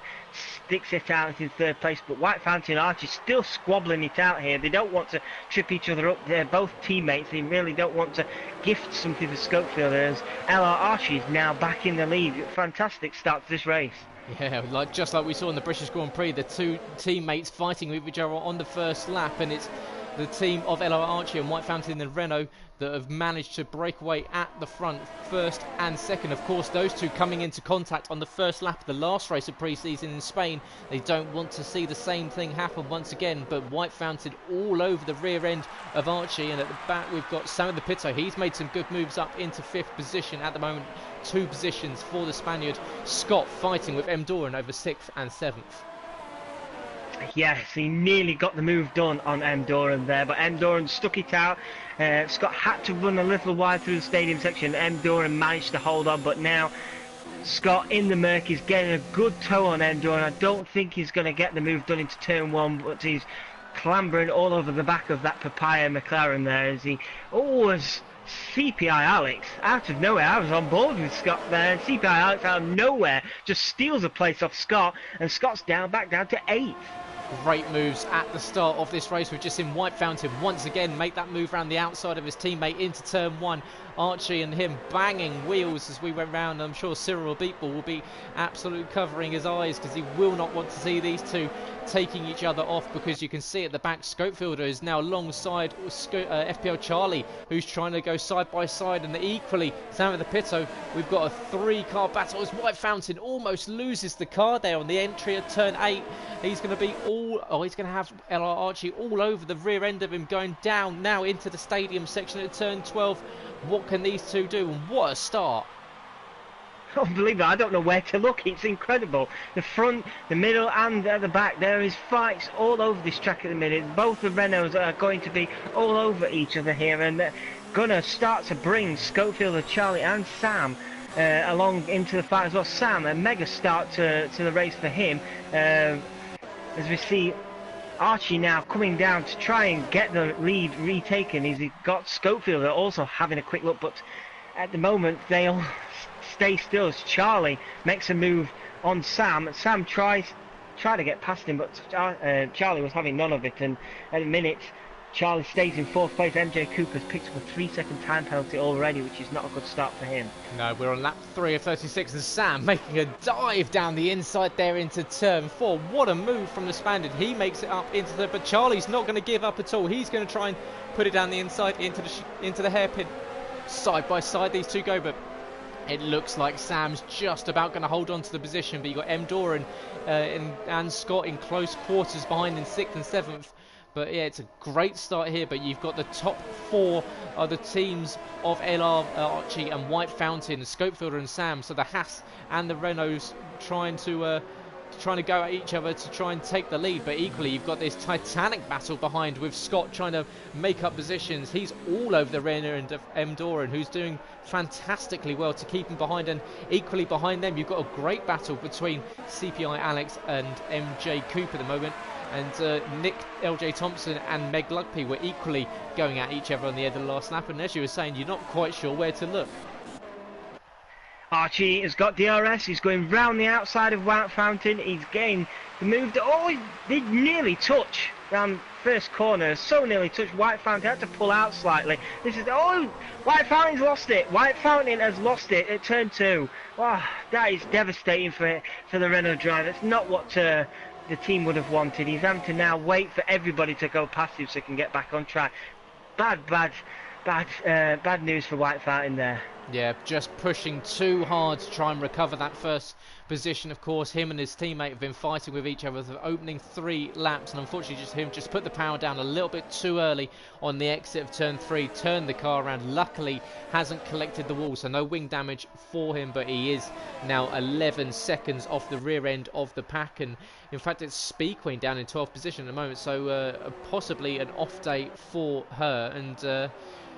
sticks it out in third place. But White Fountain and Archie still squabbling it out here. They don't want to trip each other up. They're both teammates. They really don't want to gift something to Scopefielder, as LR Archie is now back in the lead. Fantastic start to this race. Yeah, just like we saw in the British Grand Prix, the two teammates fighting with each other on the first lap, and it's the team of LR Archie and White Fountain and Renault that have managed to break away at the front, first and second. Of course, those two coming into contact on the first lap of the last race of pre-season in Spain. They don't want to see the same thing happen once again, but White Fountain all over the rear end of Archie, and at the back we've got Sammy the Pitto. He's made some good moves up into 5th position at the moment. 2 positions for the Spaniard. Scott fighting with M. Doran over 6th and 7th. Yes, he nearly got the move done on M. Doran there, but M. Doran stuck it out. Scott had to run a little wide through the stadium section. M. Doran managed to hold on, but now Scott in the Merc is getting a good tow on M. Doran. I don't think he's going to get the move done into turn 1, but he's clambering all over the back of that Papaya McLaren there as he... as CPI Alex, out of nowhere. I was on board with Scott there. CPI Alex out of nowhere just steals a place off Scott, and Scott's back down to 8th. Great moves at the start of this race. We've just seen White Fountain once again make that move around the outside of his teammate into turn 1. Archie and him banging wheels as we went round. I'm sure Cyril Beeple will be absolutely covering his eyes because he will not want to see these two taking each other off, because you can see at the back Scopefielder is now alongside FPL Charlie, who's trying to go side by side, and equally Sam of the Pito. We've got a 3-car battle as White Fountain almost loses the car there on the entry at turn 8. He's going to be he's going to have LR Archie all over the rear end of him, going down now into the stadium section at turn 12. What can these two do? And what a start. Unbelievable. I don't know where to look. It's incredible. The front, the middle and at the back, there is fights all over this track at the minute. Both the Renaults are going to be all over each other here, and going to start to bring Scopefielder, Charlie and Sam along into the fight as well. Sam, a mega start to the race for him, as we see Archie now coming down to try and get the lead retaken. He's got Scopefielder also having a quick look, but at the moment they all stay still as Charlie makes a move on Sam. Sam try to get past him, but Charlie was having none of it, and at the minute Charlie stays in 4th place. MJ Cooper's picked up a 3-second time penalty already, which is not a good start for him. No, we're on lap 3 of 36, and Sam making a dive down the inside there into turn 4. What a move from the Spaniard. He makes it up into the... But Charlie's not going to give up at all. He's going to try and put it down the inside into the hairpin. Side by side these two go, but it looks like Sam's just about going to hold on to the position. But you've got M. Doran and Scott in close quarters behind in 6th and 7th. But yeah, it's a great start here, but you've got the top 4 are the teams of LR Archie and White Fountain, Scopefielder and Sam. So the Haas and the Renaults trying to go at each other to try and take the lead. But equally, you've got this titanic battle behind with Scott trying to make up positions. He's all over the rear end of M. Doran, who's doing fantastically well to keep him behind. And equally behind them, you've got a great battle between CPI Alex and MJ Cooper at the moment. And Nick LJ Thompson and Meg Lugby were equally going at each other on the end of the last lap. And as you were saying, you're not quite sure where to look. Archie has got DRS. He's going round the outside of White Fountain. He's getting the move that he did nearly touch round first corner. So nearly touched. White Fountain had to pull out slightly. This is White Fountain's lost it. White Fountain has lost it at turn 2. Wow, that is devastating for the Renault driver. It's not what the team would have wanted. He's having to now wait for everybody to go past him so he can get back on track. Bad news for White Fountain there. Yeah, just pushing too hard to try and recover that first position. Of course, him and his teammate have been fighting with each other for the opening 3 laps, and unfortunately just put the power down a little bit too early on the exit of turn 3, turned the car around. Luckily hasn't collected the wall, so no wing damage for him, but he is now 11 seconds off the rear end of the pack. And in fact, it's Speed Queen down in 12th position at the moment, so possibly an off day for her. And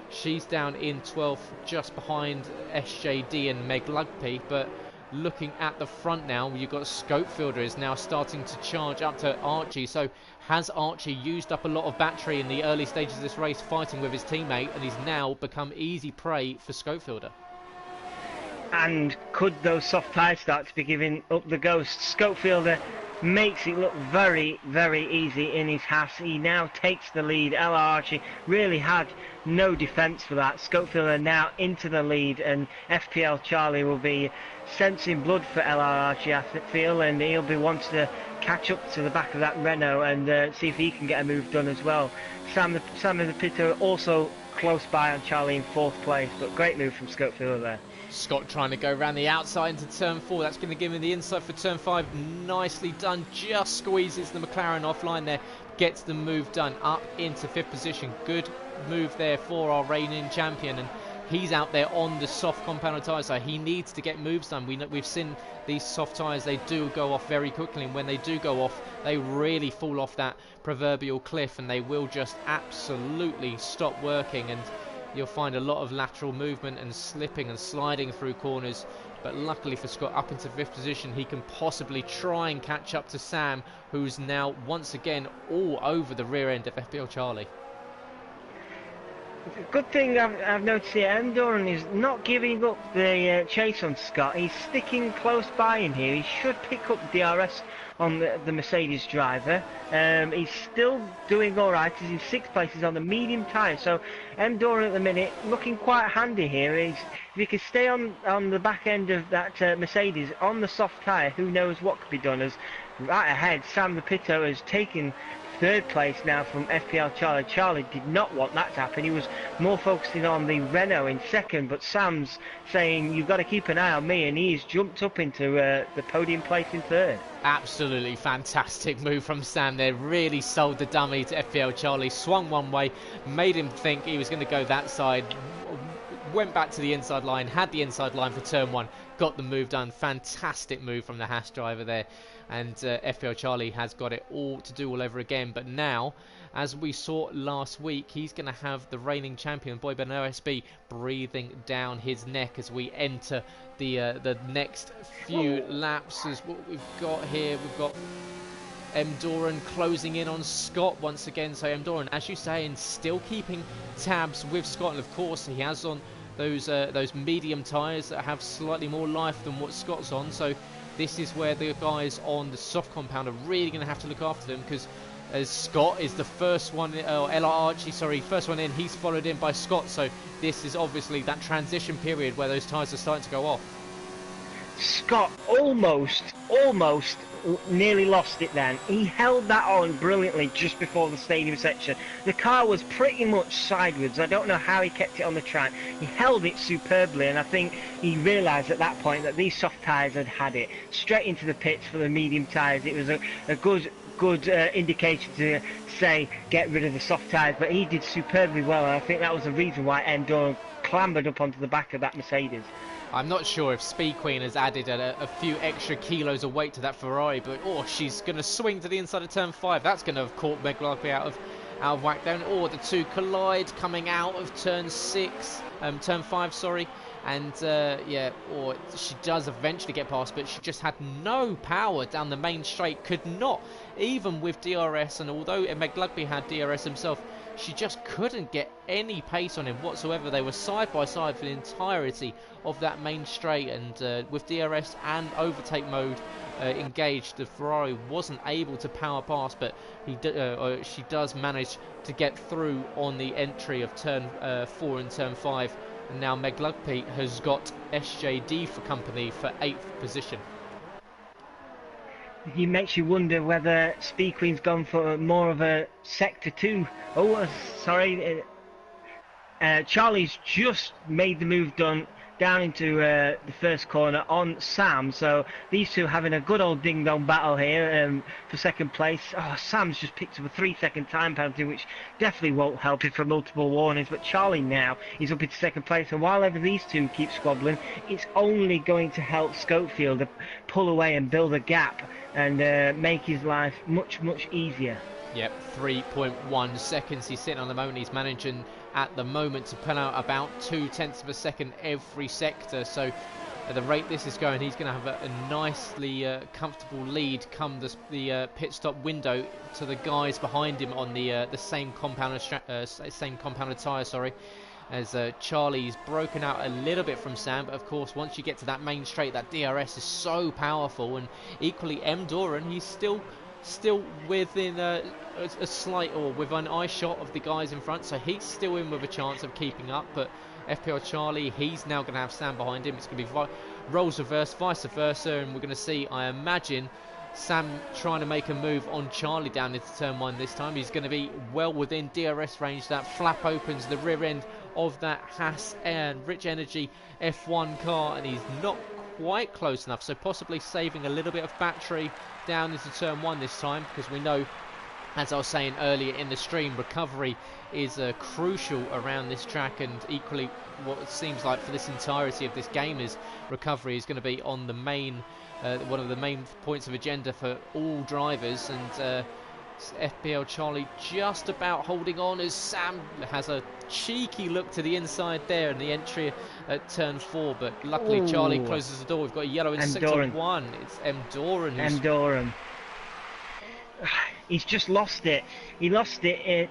she's down in 12th, just behind SJD and Meg Lugby. But looking at the front now, you've got Scopefielder is now starting to charge up to Archie. So has Archie used up a lot of battery in the early stages of this race fighting with his teammate, and he's now become easy prey for Scopefielder? And could those soft tyres start to be giving up the ghost? Scopefielder makes it look very, very easy in his Haas. He now takes the lead. LR Archie really had no defence for that. Scopefielder now into the lead, and FPL Charlie will be sensing blood for LR Archie, I feel, and he'll be wanting to catch up to the back of that Renault and see if he can get a move done as well. Sam of the Pito also close by on Charlie in 4th place, but great move from Scopefielder there. Scott trying to go around the outside into turn 4. That's going to give him the inside for turn 5. Nicely done. Just squeezes the McLaren offline there. Gets the move done up into 5th position. Good move there for our reigning champion. And he's out there on the soft compound tyres, so he needs to get moves done. We've seen these soft tyres, they do go off very quickly, and when they do go off, they really fall off that proverbial cliff, and they will just absolutely stop working. And you'll find a lot of lateral movement and slipping and sliding through corners. But luckily for Scott, up into 5th position, he can possibly try and catch up to Sam, who's now once again all over the rear end of FPL Charlie. Good thing I've noticed here, Endoran is not giving up the chase on Scott. He's sticking close by him here. He should pick up DRS on the Mercedes driver. He's still doing all right. He's in 6th place. He's on the medium tyre. So Endoran at the minute looking quite handy here. If he can stay on the back end of that Mercedes on the soft tyre, who knows what could be done. As right ahead, Sam the Pitto has taken 3rd place now from FPL Charlie. Charlie did not want that to happen. He was more focusing on the Renault in 2nd, but Sam's saying you've got to keep an eye on me, and he's jumped up into the podium place in 3rd. Absolutely fantastic move from Sam there. Really sold the dummy to FPL Charlie. Swung one way, made him think he was going to go that side. Went back to the inside line, had the inside line for turn 1, got the move done. Fantastic move from the Haas driver there. And FPL Charlie has got it all to do all over again. But now, as we saw last week, he's going to have the reigning champion, Boyben OSB, breathing down his neck as we enter the next few laps. Is what we've got here. We've got M. Doran closing in on Scott once again. So M. Doran, as you say, and still keeping tabs with Scott. And of course, he has on those medium tyres that have slightly more life than what Scott's on. So this is where the guys on the soft compound are really going to have to look after them, because as Scott is the first one, LR Archie, sorry, first one in, he's followed in by Scott. So this is obviously that transition period where those tyres are starting to go off. Scott almost nearly lost it then. He held that on brilliantly just before the stadium section. The car was pretty much sideways. I don't know how he kept it on the track. He held it superbly, and I think he realised at that point that these soft tyres had it. Straight into the pits for the medium tyres. It was a good indication to say get rid of the soft tyres, but he did superbly well, and I think that was the reason why Enduro clambered up onto the back of that Mercedes. I'm not sure if Speed Queen has added a few extra kilos of weight to that Ferrari, but she's going to swing to the inside of turn 5. That's going to have caught Meg Larky out of whack down. The two collide coming out of turn 5, sorry. And she does eventually get past, but she just had no power down the main straight. Could not, even with DRS, and although McLugby had DRS himself, she just couldn't get any pace on him whatsoever. They were side by side for the entirety of that main straight, and with DRS and overtake mode engaged, the Ferrari wasn't able to power past, but she does manage to get through on the entry of turn 4 and turn 5. And now Meg Lugpeat has got SJD for company for 8th position. It makes you wonder whether Speed Queen's gone for more of a Sector 2. Charlie's just made the move down into the first corner on Sam. So these two having a good old ding-dong battle here for 2nd place. Sam's just picked up a 3-second time penalty, which definitely won't help him for multiple warnings. But Charlie now is up into 2nd place, and while ever these two keep squabbling, it's only going to help Schofield to pull away and build a gap and make his life much easier. Yep, 3.1 seconds he's sitting on the moment. He's managing at the moment to pull out about 0.2 of a second every sector. So at the rate this is going, he's going to have a nicely comfortable lead come the pit stop window to the guys behind him on the same compounded tyre. Sorry, as Charlie's broken out a little bit from Sam, but of course once you get to that main straight, that DRS is so powerful, and equally M. Doran, he's still within a slight, or with an eye shot of the guys in front, so he's still in with a chance of keeping up. But FPL Charlie, he's now going to have Sam behind him. It's going to be roles reverse, vice versa, and we're going to see, I imagine, Sam trying to make a move on Charlie down into turn 1 this time. He's going to be well within DRS range. That flap opens the rear end of that Haas and Rich Energy F1 car, and he's not quite close enough, so possibly saving a little bit of battery down into turn 1 this time, because we know, as I was saying earlier in the stream, recovery is crucial around this track, and equally what it seems like for this entirety of this game is recovery is going to be on the main one of the main points of agenda for all drivers. And FPL Charlie just about holding on as Sam has a cheeky look to the inside there in the entry at turn 4, but luckily Charlie closes the door. We've got a yellow in sector 1. It's M. Doran. he's just lost it. He lost it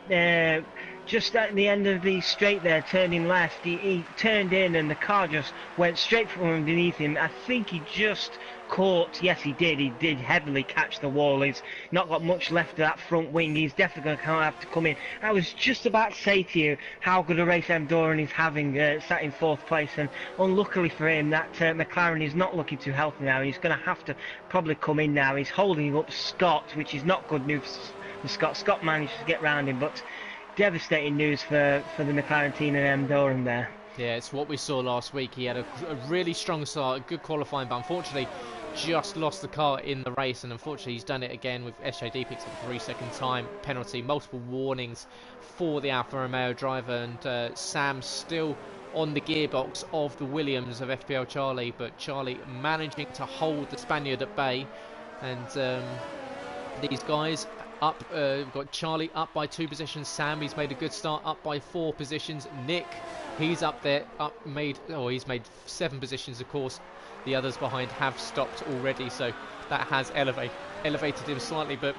just at the end of the straight there, turning left. He turned in and the car just went straight from underneath him. I think he just caught, yes he did heavily catch the wall. He's not got much left of that front wing. He's definitely going to have to come in. I was just about to say to you how good a race M. Doran is having, sat in 4th place, and unluckily for him that McLaren is not looking too healthy now. He's going to have to probably come in now. He's holding up Scott, which is not good news for Scott. Scott managed to get round him, but devastating news for the McLaren team and M. Doran there. Yeah, it's what we saw last week. He had a really strong start, a good qualifying, but unfortunately just lost the car in the race, and unfortunately he's done it again with SJD picks up a 3-second time penalty, multiple warnings for the Alfa Romeo driver, and Sam still on the gearbox of the Williams of FPL Charlie, but Charlie managing to hold the Spaniard at bay, and these guys up, we've got Charlie up by 2 positions, Sam, he's made a good start, up by 4 positions, Nick, he's up there, he's made 7 positions, of course. The others behind have stopped already, so that has elevated him slightly, but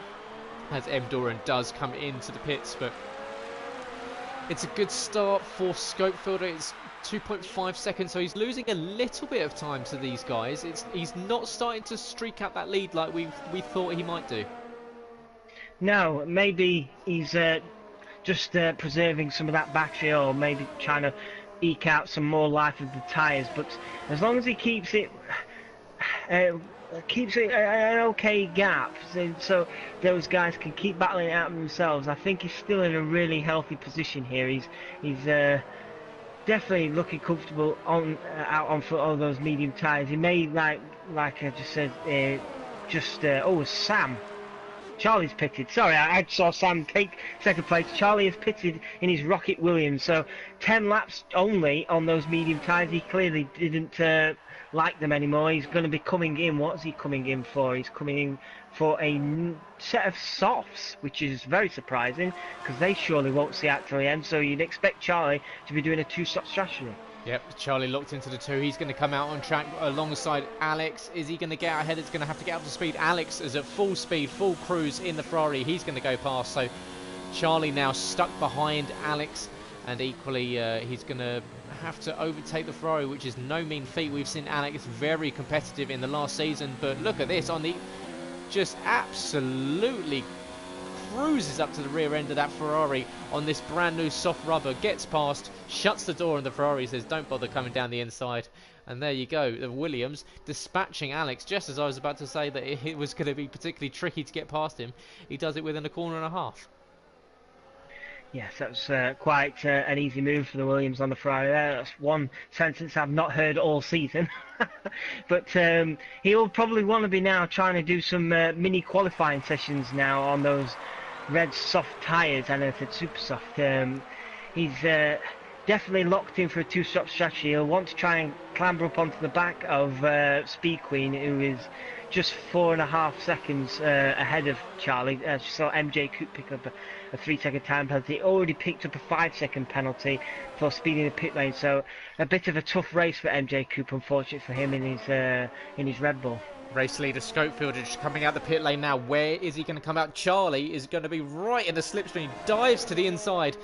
as M. Doran does come into the pits, but it's a good start for Scopefielder. It's 2.5 seconds, so he's losing a little bit of time to these guys. He's not starting to streak out that lead like we thought he might do. No, maybe he's just preserving some of that battery, or maybe trying to eke out some more life of the tyres, but as long as he keeps it an okay gap, so those guys can keep battling it out themselves, I think he's still in a really healthy position here. He's definitely looking comfortable out on foot on those medium tyres. He made, like I just said, Sam. Charlie's pitted. Sorry, I saw Sam take 2nd place. Charlie has pitted in his Rocket Williams, so 10 laps only on those medium tyres. He clearly didn't like them anymore. He's going to be coming in. What's he coming in for? He's coming in for a set of softs, which is very surprising because they surely won't see out till the end. So you'd expect Charlie to be doing a 2-stop strategy. Yep, Charlie locked into the 2. He's going to come out on track alongside Alex. Is he going to get out ahead? It's going to have to get up to speed. Alex is at full speed, full cruise in the Ferrari. He's going to go past. So Charlie now stuck behind Alex, and equally he's going to have to overtake the Ferrari, which is no mean feat. We've seen Alex very competitive in the last season, but look at this, on the just absolutely cruises up to the rear end of that Ferrari on this brand new soft rubber, gets past, shuts the door, and the Ferrari says don't bother coming down the inside. And there you go, the Williams dispatching Alex, just as I was about to say that it was going to be particularly tricky to get past him. He does it within a corner and a half. Yes, that's quite an easy move for the Williams on the Ferrari there. That's one sentence I've not heard all season. But he'll probably want to be now trying to do some mini qualifying sessions now on those red soft tyres, and I said super soft. He's definitely locked in for a 2-stop strategy. He'll want to try and clamber up onto the back of Speed Queen, who is just 4.5 seconds ahead of Charlie. She saw MJ Coop pick up a 3-second time penalty. Already picked up a 5-second penalty for speeding the pit lane. So a bit of a tough race for MJ Coop, unfortunately for him in his Red Bull. Race leader Scopefielder just coming out the pit lane now. Where is he going to come out? Charlie is going to be right in the slipstream, dives to the inside,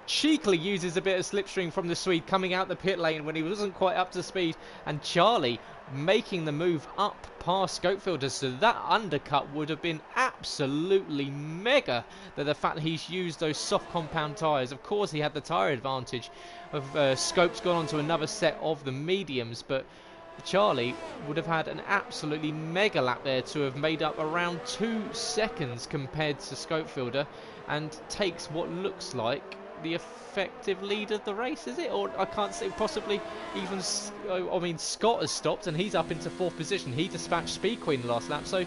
cheekily uses a bit of slipstream from the Swede coming out the pit lane when he wasn't quite up to speed, and Charlie making the move up past Scopefielder, so that undercut would have been absolutely mega. That the fact that he's used those soft compound tyres, of course he had the tyre advantage of Scope's gone on to another set of the mediums, but Charlie would have had an absolutely mega lap there to have made up around 2 seconds compared to Scopefielder, and takes what looks like the effective lead of the race, is it? Or I can't say, possibly even, I mean, Scott has stopped and he's up into 4th position. He dispatched Speed Queen the last lap, so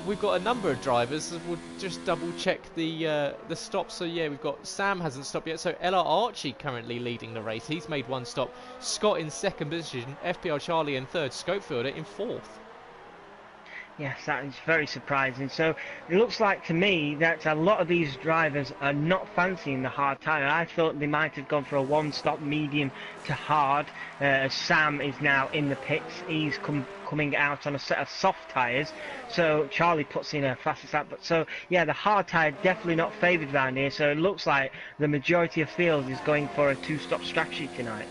we've got a number of drivers. We'll just double check the stops. So yeah, we've got Sam hasn't stopped yet. So Ella Archie currently leading the race. He's made 1 stop. Scott in 2nd position. FPL Charlie in 3rd. Scopefielder in 4th. Yes, that is very surprising. So it looks like to me that a lot of these drivers are not fancying the hard tyre. I thought they might have gone for a one-stop medium to hard. Sam is now in the pits. He's coming out on a set of soft tyres. So Charlie puts in a fastest lap. But so yeah, the hard tyre definitely not favoured around here. So it looks like the majority of field is going for a two-stop strategy tonight.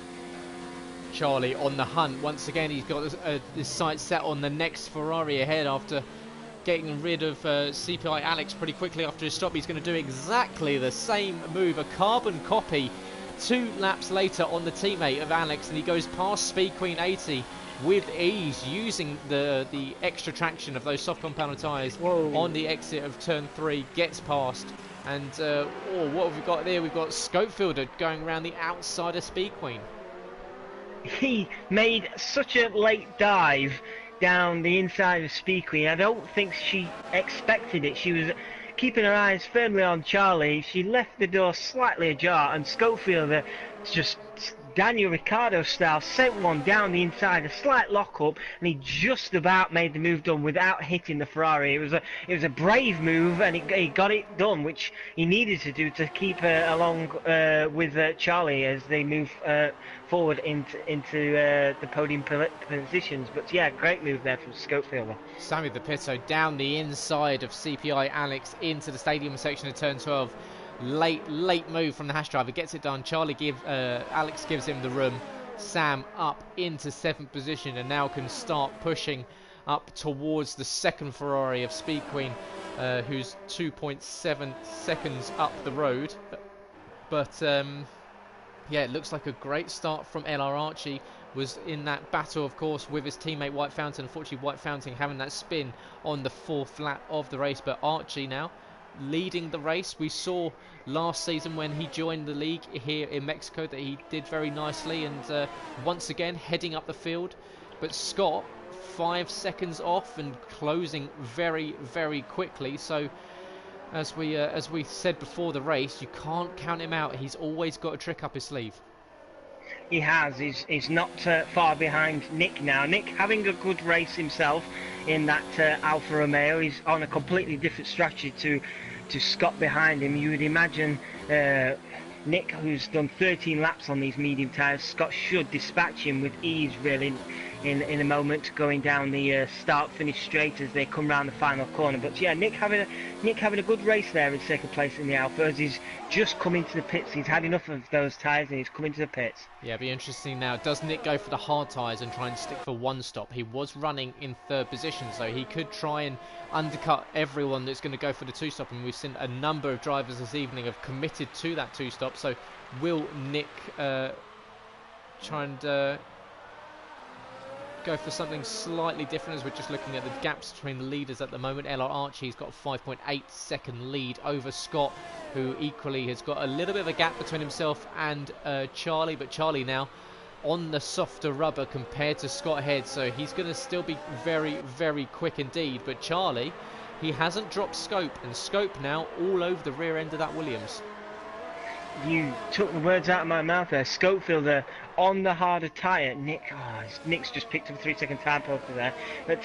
Charlie on the hunt once again. He's got his sights set on the next Ferrari ahead after getting rid of CPI Alex pretty quickly after his stop. He's going to do exactly the same move, a carbon copy 2 laps later on the teammate of Alex, and he goes past Speed Queen 80 with ease, using the extra traction of those soft compound tyres on the exit of turn 3, gets past. And what have we got there? We've got Scopefielder going around the outside of Speed Queen. He made such a late dive down the inside of Speed Queen. I don't think she expected it. She was keeping her eyes firmly on Charlie. She left the door slightly ajar, and Scopefielder just Daniel Ricciardo style sent one down the inside, a slight lock up, and he just about made the move done without hitting the Ferrari. It was a brave move, and he got it done, which he needed to do to keep along with Charlie as they move forward into the podium positions. But yeah, great move there from Scopefielder. Sammy the Pitto down the inside of CPI Alex into the stadium section of turn 12. Late move from the Haas driver, gets it done. Alex gives him the room. Sam up into 7th position and now can start pushing up towards the second Ferrari of Speed Queen, who's 2.7 seconds up the road. But yeah, it looks like a great start from LR Archie. Was in that battle, of course, with his teammate White Fountain. Unfortunately, White Fountain having that spin on the 4th lap of the race, but Archie now leading the race. We saw last season when he joined the league here in Mexico that he did very nicely, and once again heading up the field. But Scott 5 seconds off and closing very, very quickly. So as we said before the race, you can't count him out. He's always got a trick up his sleeve. He has. He's not far behind Nick now. Nick having a good race himself in that Alfa Romeo. He's on a completely different strategy to Scott behind him. You would imagine Nick, who's done 13 laps on these medium tyres, Scott should dispatch him with ease really in a moment, going down the start-finish straight as they come round the final corner. But yeah, Nick having a good race there in second place in the Alfa as he's just come into the pits. He's had enough of those tyres and he's come into the pits. Yeah, it'll be interesting now. Does Nick go for the hard tyres and try and stick for one stop? He was running in 3rd position, so he could try and undercut everyone that's going to go for the 2-stop, and we've seen a number of drivers this evening have committed to that 2-stop. So will Nick try and go for something slightly different, as we're just looking at the gaps between the leaders at the moment? LR Archie's got a 5.8 second lead over Scott, who equally has got a little bit of a gap between himself and Charlie, but Charlie now on the softer rubber compared to Scott Head, so he's going to still be very, very quick indeed. But Charlie, he hasn't dropped Scope, and Scope now all over the rear end of that Williams. You took the words out of my mouth there. Scopefielder on the harder tyre. Nick's just picked up a 3-second time penalty there. But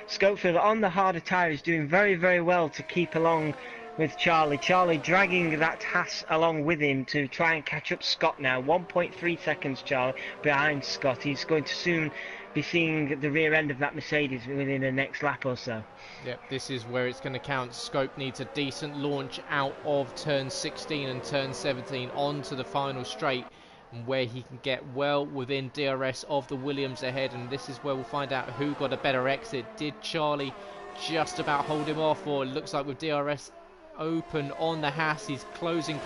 Scopefielder on the harder tyre is doing very, very well to keep along with Charlie. Charlie dragging that Haas along with him to try and catch up Scott now. 1.3 seconds, Charlie, behind Scott. He's going to soon be seeing the rear end of that Mercedes within the next lap or so. Yep, this is where it's going to count. Scope needs a decent launch out of turn 16 and turn 17 onto the final straight, where he can get well within DRS of the Williams ahead, and this is where we'll find out who got a better exit. Did Charlie just about hold him off, or it looks like with DRS open on the Haas, he's closing.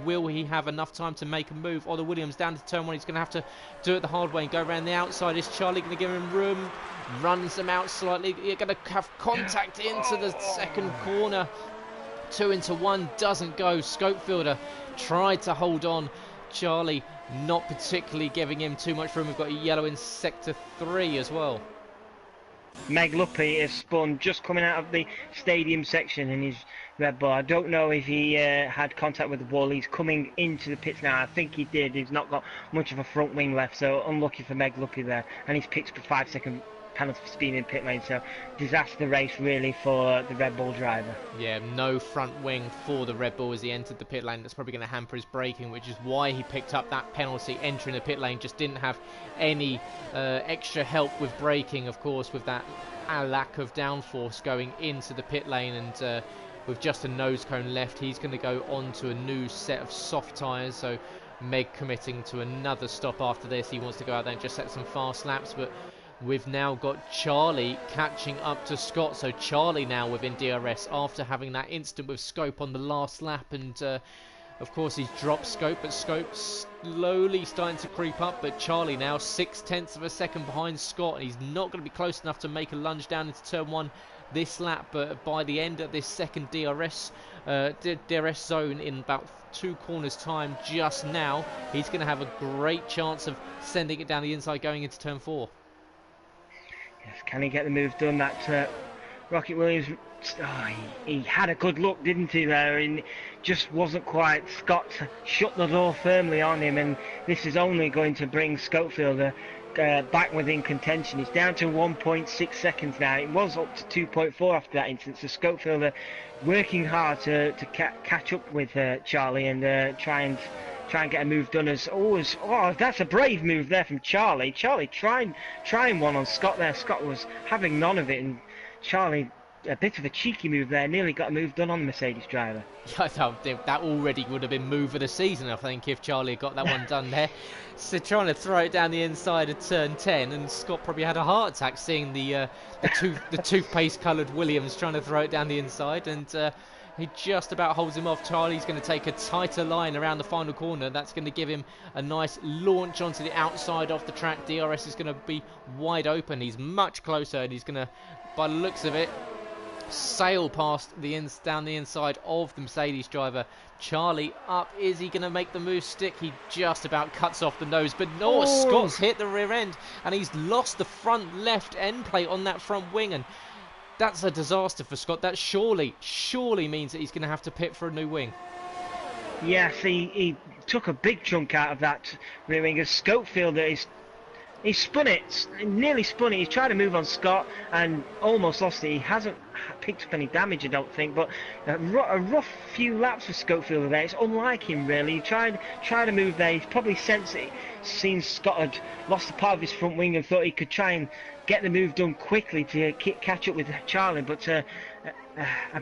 Will he have enough time to make a move? Or the Williams down to turn 1, he's going to have to do it the hard way and go around the outside. Is Charlie going to give him room? Runs them out slightly. You're going to have contact into the second corner. 2 into 1 doesn't go. Scopefielder tried to hold on. Charlie not particularly giving him too much room. We've got a yellow in sector 3 as well. Meg Luppy is spun just coming out of the stadium section in his Red Bull. I don't know if he had contact with the ball. He's coming into the pits now. I think he did. He's not got much of a front wing left, so unlucky for Meg Luppy there. And he's picked up a 5-second penalty for speed in pit lane. So disaster race really for the Red Bull driver. Yeah, no front wing for the Red Bull as he entered the pit lane. That's probably going to hamper his braking, which is why he picked up that penalty entering the pit lane. Just didn't have any extra help with braking, of course, with that lack of downforce going into the pit lane. And with just a nose cone left, he's going to go on to a new set of soft tyres. So Meg committing to another stop after this. He wants to go out there and just set some fast laps, but we've now got Charlie catching up to Scott. So Charlie now within DRS after having that incident with Scope on the last lap. And of course he's dropped Scope, but Scope's slowly starting to creep up. But Charlie now 0.6 of a second behind Scott. And he's not going to be close enough to make a lunge down into turn 1 this lap. But by the end of this second DRS zone in about 2 corners time just now, he's going to have a great chance of sending it down the inside going into turn 4. Yes, can he get the move done? That Rocket Williams, he had a good look, didn't he, there, and just wasn't quite. Scott shut the door firmly on him, and this is only going to bring Schofield back within contention. It's down to 1.6 seconds now. It was up to 2.4 after that instance. So Schofield working hard to catch up with Charlie and try and get a move done as always. Oh, that's a brave move there from Charlie. Charlie trying one on Scott there. Scott was having none of it, and Charlie, a bit of a cheeky move there, nearly got a move done on the Mercedes driver. Yeah, that already would have been move of the season, I think, if Charlie had got that one done there. So trying to throw it down the inside of turn 10, and Scott probably had a heart attack seeing the toothpaste coloured Williams trying to throw it down the inside, and he just about holds him off. Charlie's going to take a tighter line around the final corner. That's going to give him a nice launch onto the outside of the track. DRS is going to be wide open. He's much closer, and he's going to, by the looks of it, sail past down the inside of the Mercedes driver. Charlie up. Is he going to make the move stick? He just about cuts off the nose, but no, Scott's hit the rear end, and he's lost the front left end plate on that front wing, and that's a disaster for Scott. That surely means that he's going to have to pit for a new wing. Yes, he took a big chunk out of that rear wing. As Schofield he spun it, nearly spun it. He tried to move on Scott and almost lost it. He hasn't picked up any damage, I don't think, but a rough few laps for Schofield there. It's unlike him, really. He tried to move there. He's probably seen Scott had lost a part of his front wing and thought he could try and get the move done quickly to catch up with Charlie, but a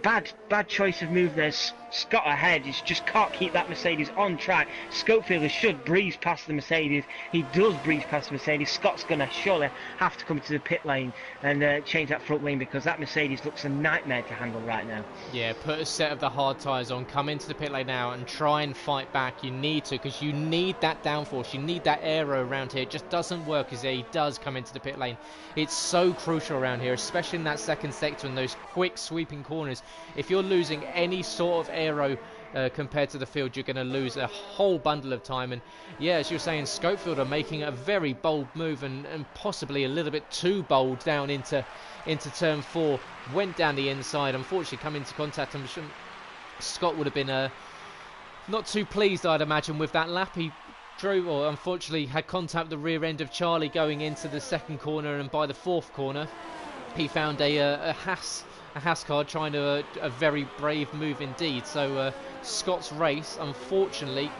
bad choice of move there. Scott ahead, he just can't keep that Mercedes on track. Schofield should breeze past the Mercedes. He does breeze past the Mercedes. Scott's going to surely have to come to the pit lane and change that front wing, because that Mercedes looks a nightmare to handle right now. Yeah, put a set of the hard tyres on, come into the pit lane now and try and fight back. You need to, because you need that downforce. You need that aero around here. It just doesn't work as he does come into the pit lane. It's so crucial around here, especially in that second sector and those quick sweeping corners. If you're losing any sort of aero compared to the field, you're going to lose a whole bundle of time. And yeah, as you're saying, Schofield are making a very bold move, and possibly a little bit too bold down into turn 4. Went down the inside, unfortunately come into contact, and Scott would have been not too pleased, I'd imagine, with that lap. He drove, or unfortunately had contact with the rear end of Charlie going into the second corner, and by the fourth corner he found a Haas car trying to a very brave move indeed. So Scott's race unfortunately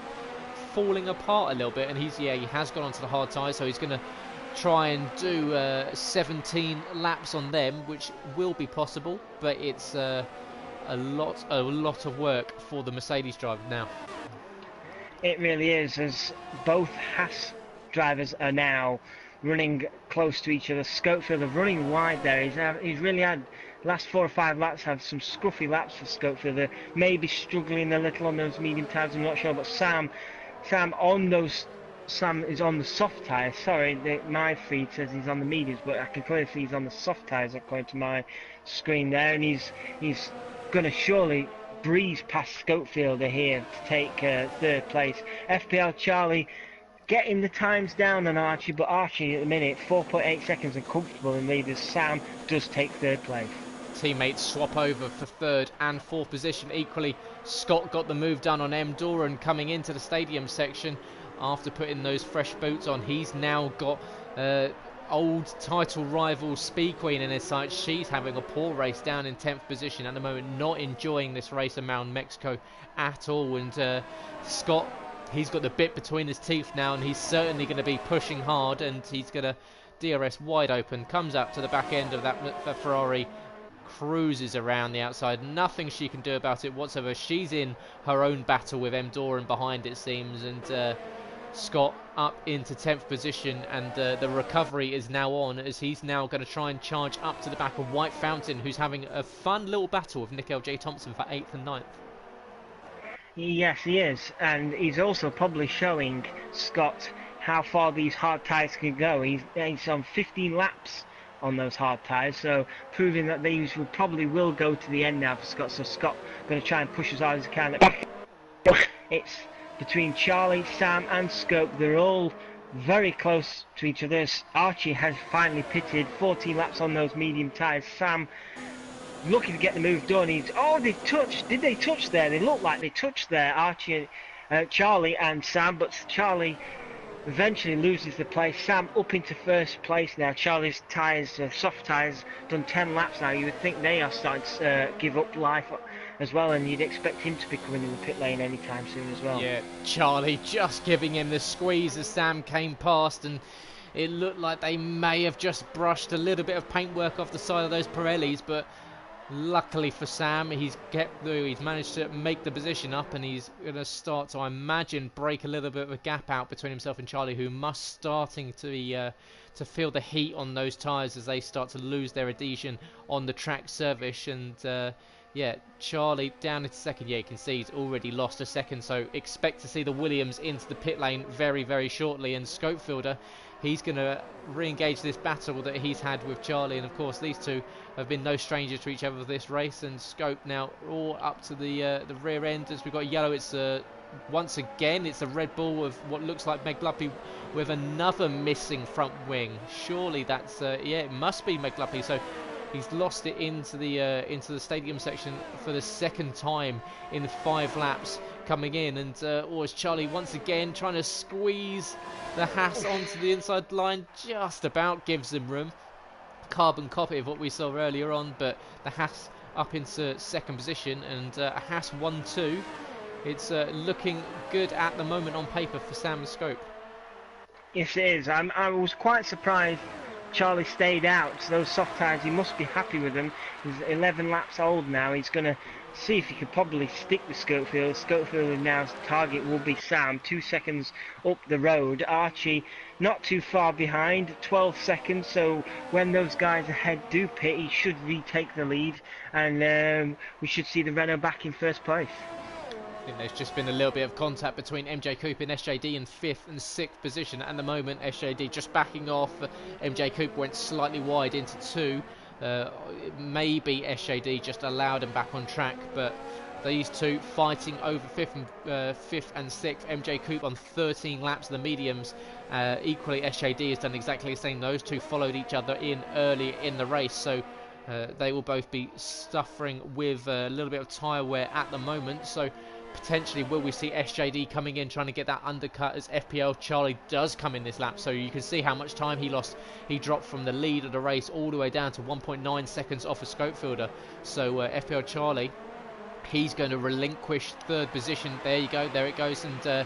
falling apart a little bit, and he has gone onto the hard tyres, so he's going to try and do 17 laps on them, which will be possible, but it's a lot of work for the Mercedes driver now. It really is, as both Haas drivers are now running close to each other. Schofield are running wide there. He's really had last 4 or 5 laps have some scruffy laps for Schofield. They're maybe struggling a little on those medium tyres, I'm not sure, but Sam is on the soft tyres. Sorry, my feed says he's on the mediums, but I can clearly see he's on the soft tyres according to my screen there, and he's going to surely breeze past Schofield here to take third place. FPL Charlie getting the times down on Archie, but Archie at the minute 4.8 seconds and comfortable in lead, as Sam does take third place. Teammates swap over for third and fourth position equally. Scott got the move done on M. Doran coming into the stadium section after putting those fresh boots on. He's now got old title rival Speed Queen in his sight. She's having a poor race, down in 10th position at the moment, not enjoying this race around Mexico at all. And Scott, he's got the bit between his teeth now, and he's certainly going to be pushing hard, and he's going to DRS wide open, comes up to the back end of that Ferrari, cruises around the outside. Nothing she can do about it whatsoever. She's in her own battle with M. Doran behind, it seems, and Scott up into 10th position, and the recovery is now on, as he's now going to try and charge up to the back of White Fountain, who's having a fun little battle with Nick L.J. Thompson for 8th and 9th. Yes, he is, and he's also probably showing Scott how far these hard tyres can go. He's on 15 laps on those hard tyres, so proving that these probably will go to the end now for Scott. So Scott going to try and push as hard as he can. It's between Charlie, Sam and Scope. They're all very close to each other. Archie has finally pitted, 14 laps on those medium tyres. Sam looking to get the move done. Did they touch there? They looked like they touched there, Archie, Charlie and Sam, but Charlie eventually loses the place. Sam up into first place now. Charlie's tyres, soft tyres, done 10 laps now. You would think they are starting to give up life as well, and you'd expect him to be coming in the pit lane anytime soon as well. Yeah, Charlie just giving him the squeeze as Sam came past, and it looked like they may have just brushed a little bit of paintwork off the side of those Pirellis, but luckily for Sam, he's managed to make the position up, and he's going to start to, I imagine, break a little bit of a gap out between himself and Charlie, who must starting to feel the heat on those tyres as they start to lose their adhesion on the track surface. And yeah, Charlie down into second. Yeah, you can see he's already lost a second, so expect to see the Williams into the pit lane very, very shortly. And Scopefielder, he's going to re-engage this battle that he's had with Charlie, and of course these two have been no strangers to each other for this race. And Scope now all up to the rear end as we've got yellow. It's once again it's a Red Bull of what looks like McLuppy with another missing front wing. Surely that's yeah, it must be McLuppy. So he's lost it into the stadium section for the second time in 5 laps coming in, and it's Charlie once again trying to squeeze the Haas onto the inside line, just about gives him room. Carbon copy of what we saw earlier on, but the Haas up into second position, and a Haas 1-2. It's looking good at the moment on paper for Sam and Scope. Yes, it is. I was quite surprised Charlie stayed out. Those soft tyres, he must be happy with them. He's 11 laps old now. He's going to see if he could probably stick with Scopefield. Scopefield now's target will be Sam, 2 seconds up the road. Archie not too far behind, 12 seconds, so when those guys ahead do pit, he should retake the lead, and we should see the Renault back in first place. I think there's just been a little bit of contact between MJ Coupe and SJD in 5th and 6th position at the moment. SJD just backing off. MJ Coupe went slightly wide into 2. Maybe SJD just allowed him back on track, but these two fighting over 5th and 6th. MJ Coupe on 13 laps of the mediums. Equally, SJD has done exactly the same. Those two followed each other in early in the race, so they will both be suffering with a little bit of tyre wear at the moment. So potentially will we see SJD coming in trying to get that undercut as FPL Charlie does come in this lap. So you can see how much time he lost. He dropped from the lead of the race all the way down to 1.9 seconds off a Scopefielder. So FPL Charlie, he's going to relinquish 3rd position. There you go, there it goes. And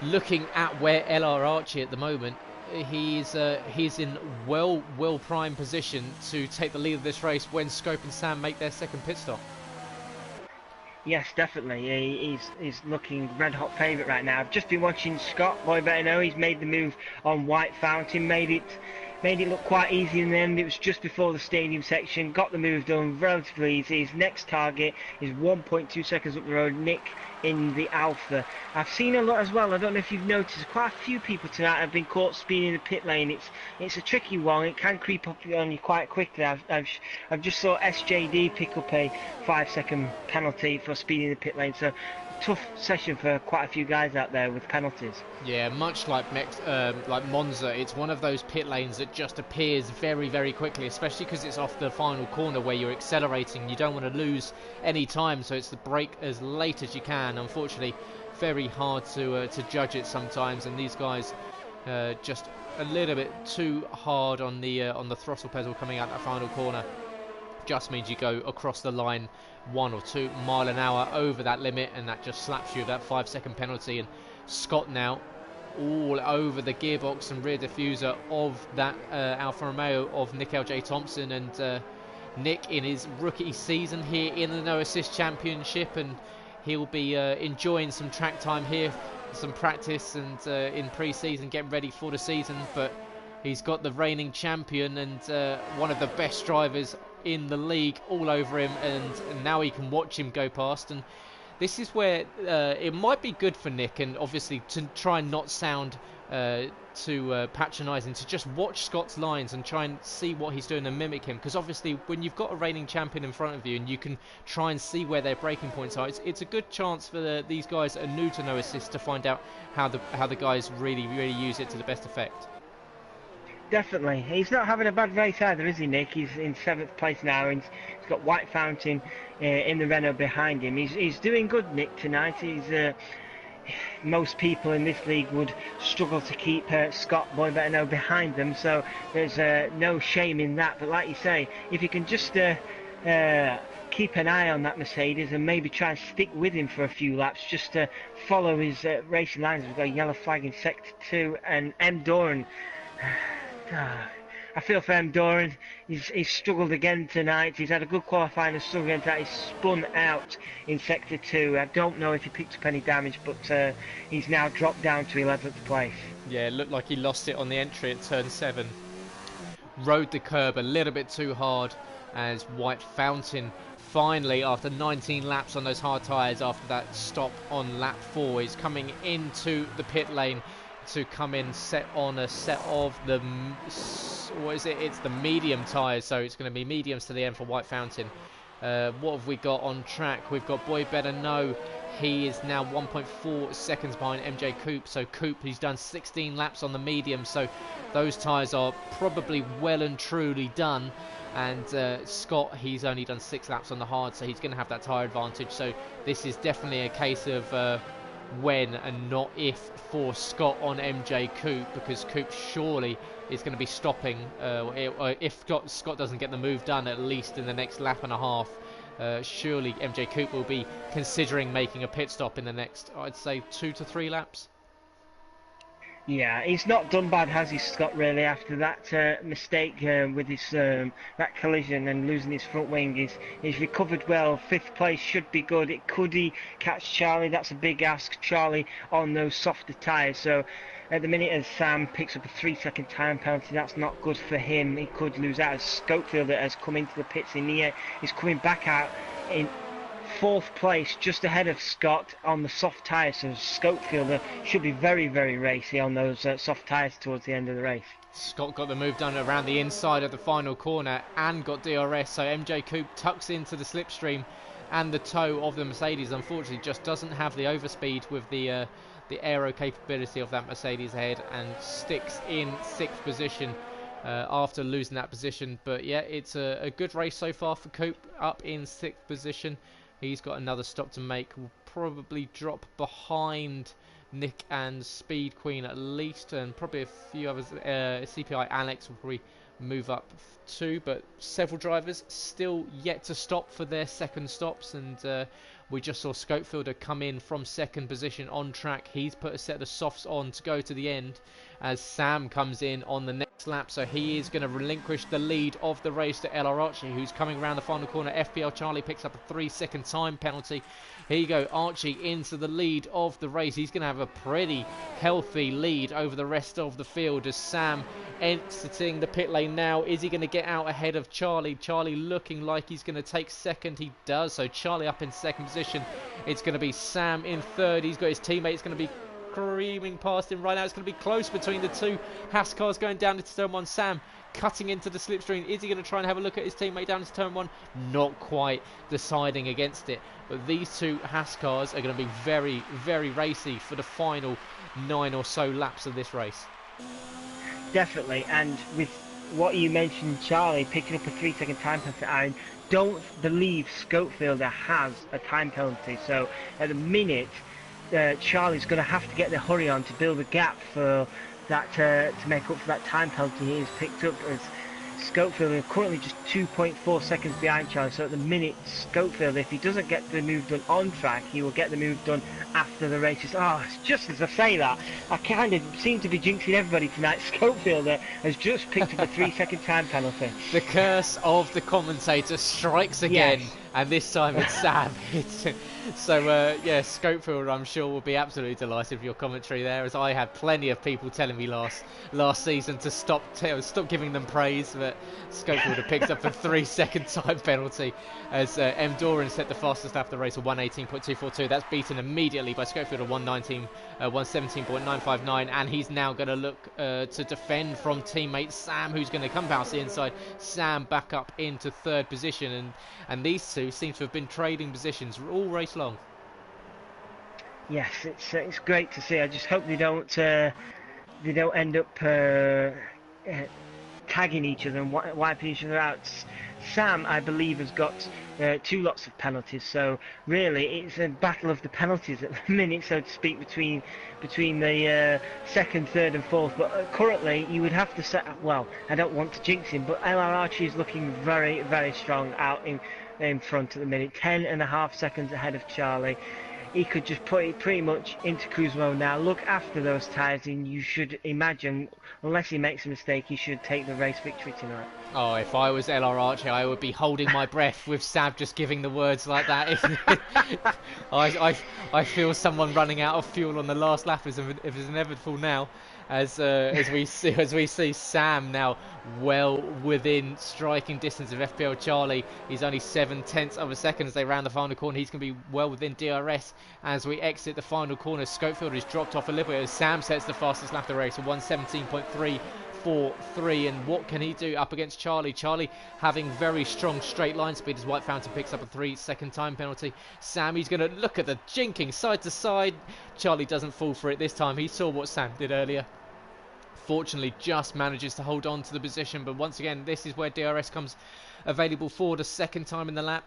looking at where LR Archie at the moment, he's in well primed position to take the lead of this race when Scope and Sam make their second pit stop. Yes, definitely. He's looking red hot favourite right now. I've just been watching Scott. Boy better know he's made the move on White Fountain, made it look quite easy in the end. It was just before the stadium section, got the move done relatively easy. His next target is 1.2 seconds up the road, Nick in the Alpha. I've seen a lot as well. I don't know if you've noticed, quite a few people tonight have been caught speeding in the pit lane. It's a tricky one. It can creep up on you quite quickly. I've just saw SJD pick up a 5-second penalty for speeding in the pit lane. So tough session for quite a few guys out there with penalties. Yeah, much like Monza, it's one of those pit lanes that just appears very, very quickly, especially because it's off the final corner where you're accelerating. You don't want to lose any time, so it's the brake as late as you can. Unfortunately, very hard to judge it sometimes, and these guys just a little bit too hard on the throttle pedal coming out that final corner. Just means you go across the line 1 or 2 mile an hour over that limit, and that just slaps you with that 5-second penalty. And Scott now all over the gearbox and rear diffuser of that Alfa Romeo of Nick L.J. Thompson, and Nick in his rookie season here in the No Assist Championship, and he'll be enjoying some track time here, some practice, and in pre-season getting ready for the season. But he's got the reigning champion and one of the best drivers in the league all over him, and now he can watch him go past. And this is where it might be good for Nick, and obviously to try and not sound too patronising, to just watch Scott's lines and try and see what he's doing and mimic him, because obviously when you've got a reigning champion in front of you and you can try and see where their breaking points are, it's a good chance for these guys that are new to No Assist to find out how the guys really use it to the best effect. Definitely. He's not having a bad race either, is he, Nick? He's in 7th place now, and he's got White Fountain in the Renault behind him. He's doing good, Nick, tonight. Most people in this league would struggle to keep Scott Boy-Better-Know behind them, so there's no shame in that. But like you say, if you can just keep an eye on that Mercedes and maybe try and stick with him for a few laps, just to follow his racing lines. We've got a yellow flag in Sector 2, and M. Doran... I feel for M. Doran. He's struggled again tonight. He's had a good qualifying and struggled again tonight. He's spun out in Sector 2. I don't know if he picked up any damage, but he's now dropped down to 11th place. Yeah, it looked like he lost it on the entry at turn 7. Rode the curb a little bit too hard as White Fountain finally, after 19 laps on those hard tyres, after that stop on lap 4, is coming into the pit lane to come in set on a set of the, what is it, it's the medium tyres, so it's going to be mediums to the end for White Fountain. What have we got on track? We've got Boy-Better-Know. He is now 1.4 seconds behind MJ Coupe. So Coupe, he's done 16 laps on the medium, so those tyres are probably well and truly done. And Scott, he's only done 6 laps on the hard, so he's going to have that tyre advantage. So this is definitely a case of when and not if for Scott on MJ Coupe, because Coupe surely is going to be stopping if Scott doesn't get the move done at least in the next lap and a half. Surely MJ Coupe will be considering making a pit stop in the next, I'd say, 2 to 3 laps. Yeah, he's not done bad, has he, Scott, really, after that mistake with his that collision and losing his front wing. He's recovered well. 5th place should be good. Could he catch Charlie? That's a big ask. Charlie on those softer tyres. So at the minute, as Sam picks up a 3-second time penalty, that's not good for him. He could lose out, as Schofield has come into the pits in the air. He's coming back out in 4th place, just ahead of Scott on the soft tyres. So Schofield should be very, very racy on those soft tyres towards the end of the race. Scott got the move done around the inside of the final corner and got DRS, so MJ Coupe tucks into the slipstream, and the toe of the Mercedes unfortunately just doesn't have the overspeed with the aero capability of that Mercedes ahead, and sticks in 6th position after losing that position. But yeah, it's a good race so far for Coupe, up in 6th position. He's got another stop to make. Will probably drop behind Nick and Speed Queen at least, and probably a few others. CPI Alex will probably move up too, but several drivers still yet to stop for their second stops. And we just saw Schofielder come in from 2nd position on track. He's put a set of softs on to go to the end as Sam comes in on the next lap, so he is going to relinquish the lead of the race to LR Archie, who's coming around the final corner. FPL Charlie picks up a 3-second time penalty. Here you go, Archie into the lead of the race. He's going to have a pretty healthy lead over the rest of the field as Sam exiting the pit lane now. Is he going to get out ahead of Charlie? Charlie looking like he's going to take 2nd. He does, so Charlie up in 2nd position. It's going to be Sam in 3rd. He's got his teammates going to be screaming past him right now. It's going to be close between the two Haas cars going down into turn 1. Sam cutting into the slipstream. Is he going to try and have a look at his teammate down into turn 1? Not quite, deciding against it. But these two Haas cars are going to be very, very racy for the final 9 or so laps of this race. Definitely, and with what you mentioned, Charlie picking up a 3-second time penalty, I don't believe Schofielder has a time penalty. So at the minute, Charlie's going to have to get the hurry on to build a gap for that to make up for that time penalty he has picked up, as Schofield are currently just 2.4 seconds behind Charlie. So at the minute, Schofield, if he doesn't get the move done on track, he will get the move done after the race. Just as I say that, I kind of seem to be jinxing everybody tonight. Schofield has just picked up a 3-second time penalty. The curse of the commentator strikes again, Yes. and this time it's Sam. Yeah, Schofield, I'm sure, will be absolutely delighted with your commentary there, as I had plenty of people telling me last season to stop giving them praise, but Schofield had picked up a 3-second time penalty as M. Doran set the fastest lap of the race at 1:18.242. That's beaten immediately by Schofield at 1:17.959, and he's now going to look to defend from teammate Sam, who's going to come past the inside. Sam back up into third position, and these two seem to have been trading positions all race long. Yes, it's great to see. I just hope they don't end up tagging each other and wiping each other out. Sam, I believe, has got 2 lots of penalties, so really it's a battle of the penalties at the minute, so to speak, between the second, third and fourth. But currently you would have to set, well, I don't want to jinx him, but LR Archie is looking very, very strong out in front at the minute, 10.5 seconds ahead of Charlie. He could just put it pretty much into cruise mode now, look after those tyres, and you should imagine, unless he makes a mistake, he should take the race victory tonight. Oh, if I was LR Archie, I would be holding my breath with Sam just giving the words like that. I feel someone running out of fuel on the last lap is inevitable now, as we see Sam now well within striking distance of FPL Charlie. He's only 0.7 of a second as they round the final corner. He's going to be well within DRS as we exit the final corner. Schofield has dropped off a little bit as Sam sets the fastest lap of the race at 1:17.343, and what can he do up against Charlie? Charlie having very strong straight line speed as White Fountain picks up a 3-second time penalty. Sam, he's going to look at the jinking side to side. Charlie doesn't fall for it this time. He saw what Sam did earlier. Fortunately just manages to hold on to the position, but once again this is where DRS comes available for the second time in the lap.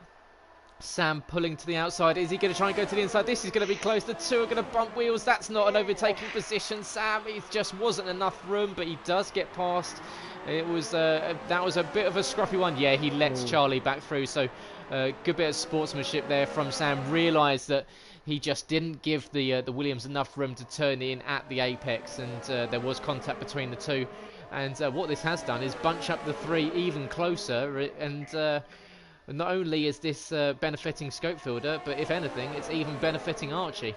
Sam pulling to the outside. Is he going to try and go to the inside? This is going to be close. The two are going to bump wheels. That's not an overtaking position. Sam, it just wasn't enough room, but he does get past. It was that was a bit of a scruffy one. Yeah, he lets Charlie back through, so good bit of sportsmanship there from Sam. Realised that he just didn't give the Williams enough room to turn in at the apex, and there was contact between the two. And what this has done is bunch up the three even closer, and not only is this benefiting Scopefielder, but if anything, it's even benefiting Archie.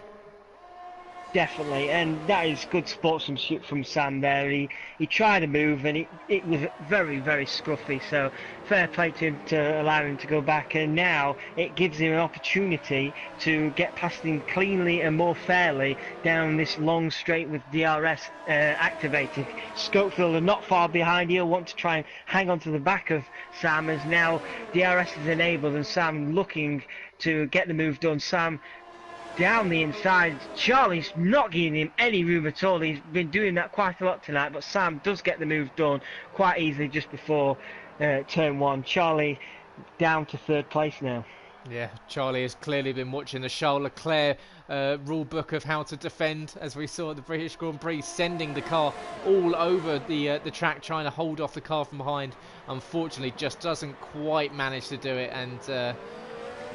Definitely, and that is good sportsmanship from Sam there. He tried a move and it was very, very scruffy, so fair play to him to allow him to go back, and now it gives him an opportunity to get past him cleanly and more fairly down this long straight with DRS activated. Scopefield are not far behind. He'll want to try and hang on to the back of Sam as now DRS is enabled and Sam looking to get the move done. Sam down the inside. Charlie's not giving him any room at all. He's been doing that quite a lot tonight, but Sam does get the move done quite easily just before turn one. Charlie down to third place now. Yeah, Charlie has clearly been watching the Charles Leclerc rule book of how to defend, as we saw at the British Grand Prix, sending the car all over the track, trying to hold off the car from behind. Unfortunately, just doesn't quite manage to do it, and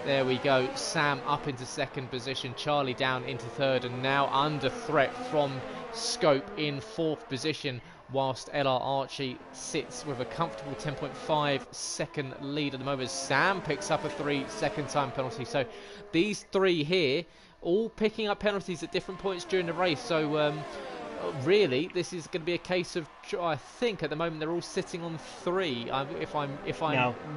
there we go. Sam up into second position, Charlie down into third, and now under threat from Scope in fourth position, whilst LR Archie sits with a comfortable 10.5 second lead at the moment. Sam picks up a 3-second time penalty. So these three here all picking up penalties at different points during the race. So really, this is going to be a case of, I think at the moment they're all sitting on 3, if I'm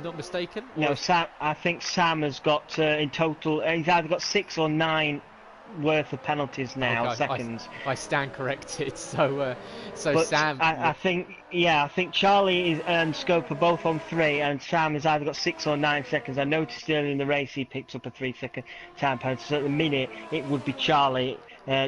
not mistaken. No, Sam. I think Sam has got in total. He's either got 6 or 9 worth of penalties now. Okay, seconds. I stand corrected. So but Sam. I think Charlie and Scope are both on 3, and Sam has either got 6 or 9 seconds. I noticed earlier in the race he picked up a 3-second time penalty. So at the minute it would be Charlie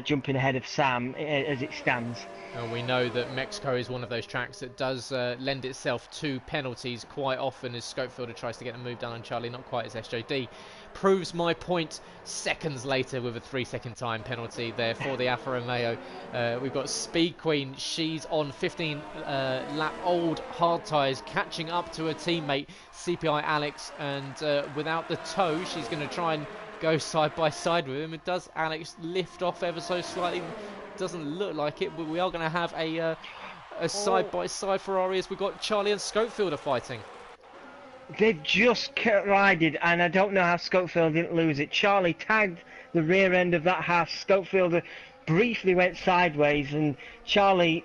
jumping ahead of Sam as it stands. And we know that Mexico is one of those tracks that does lend itself to penalties quite often as Scopefielder tries to get the move done on Charlie, not quite as SJD. Proves my point seconds later with a 3-second time penalty there for the Alfa Romeo. We've got Speed Queen. She's on 15 lap old hard tyres, catching up to her teammate CPI Alex, and without the toe, she's going to try and go side by side with him. It does Alex lift off ever so slightly. Doesn't look like it, but we are going to have a side by side Ferrari as we've got Charlie and Scopefielder fighting. They've just collided, and I don't know how Scopefielder didn't lose it. Charlie tagged the rear end of that house. Scopefielder briefly went sideways, and Charlie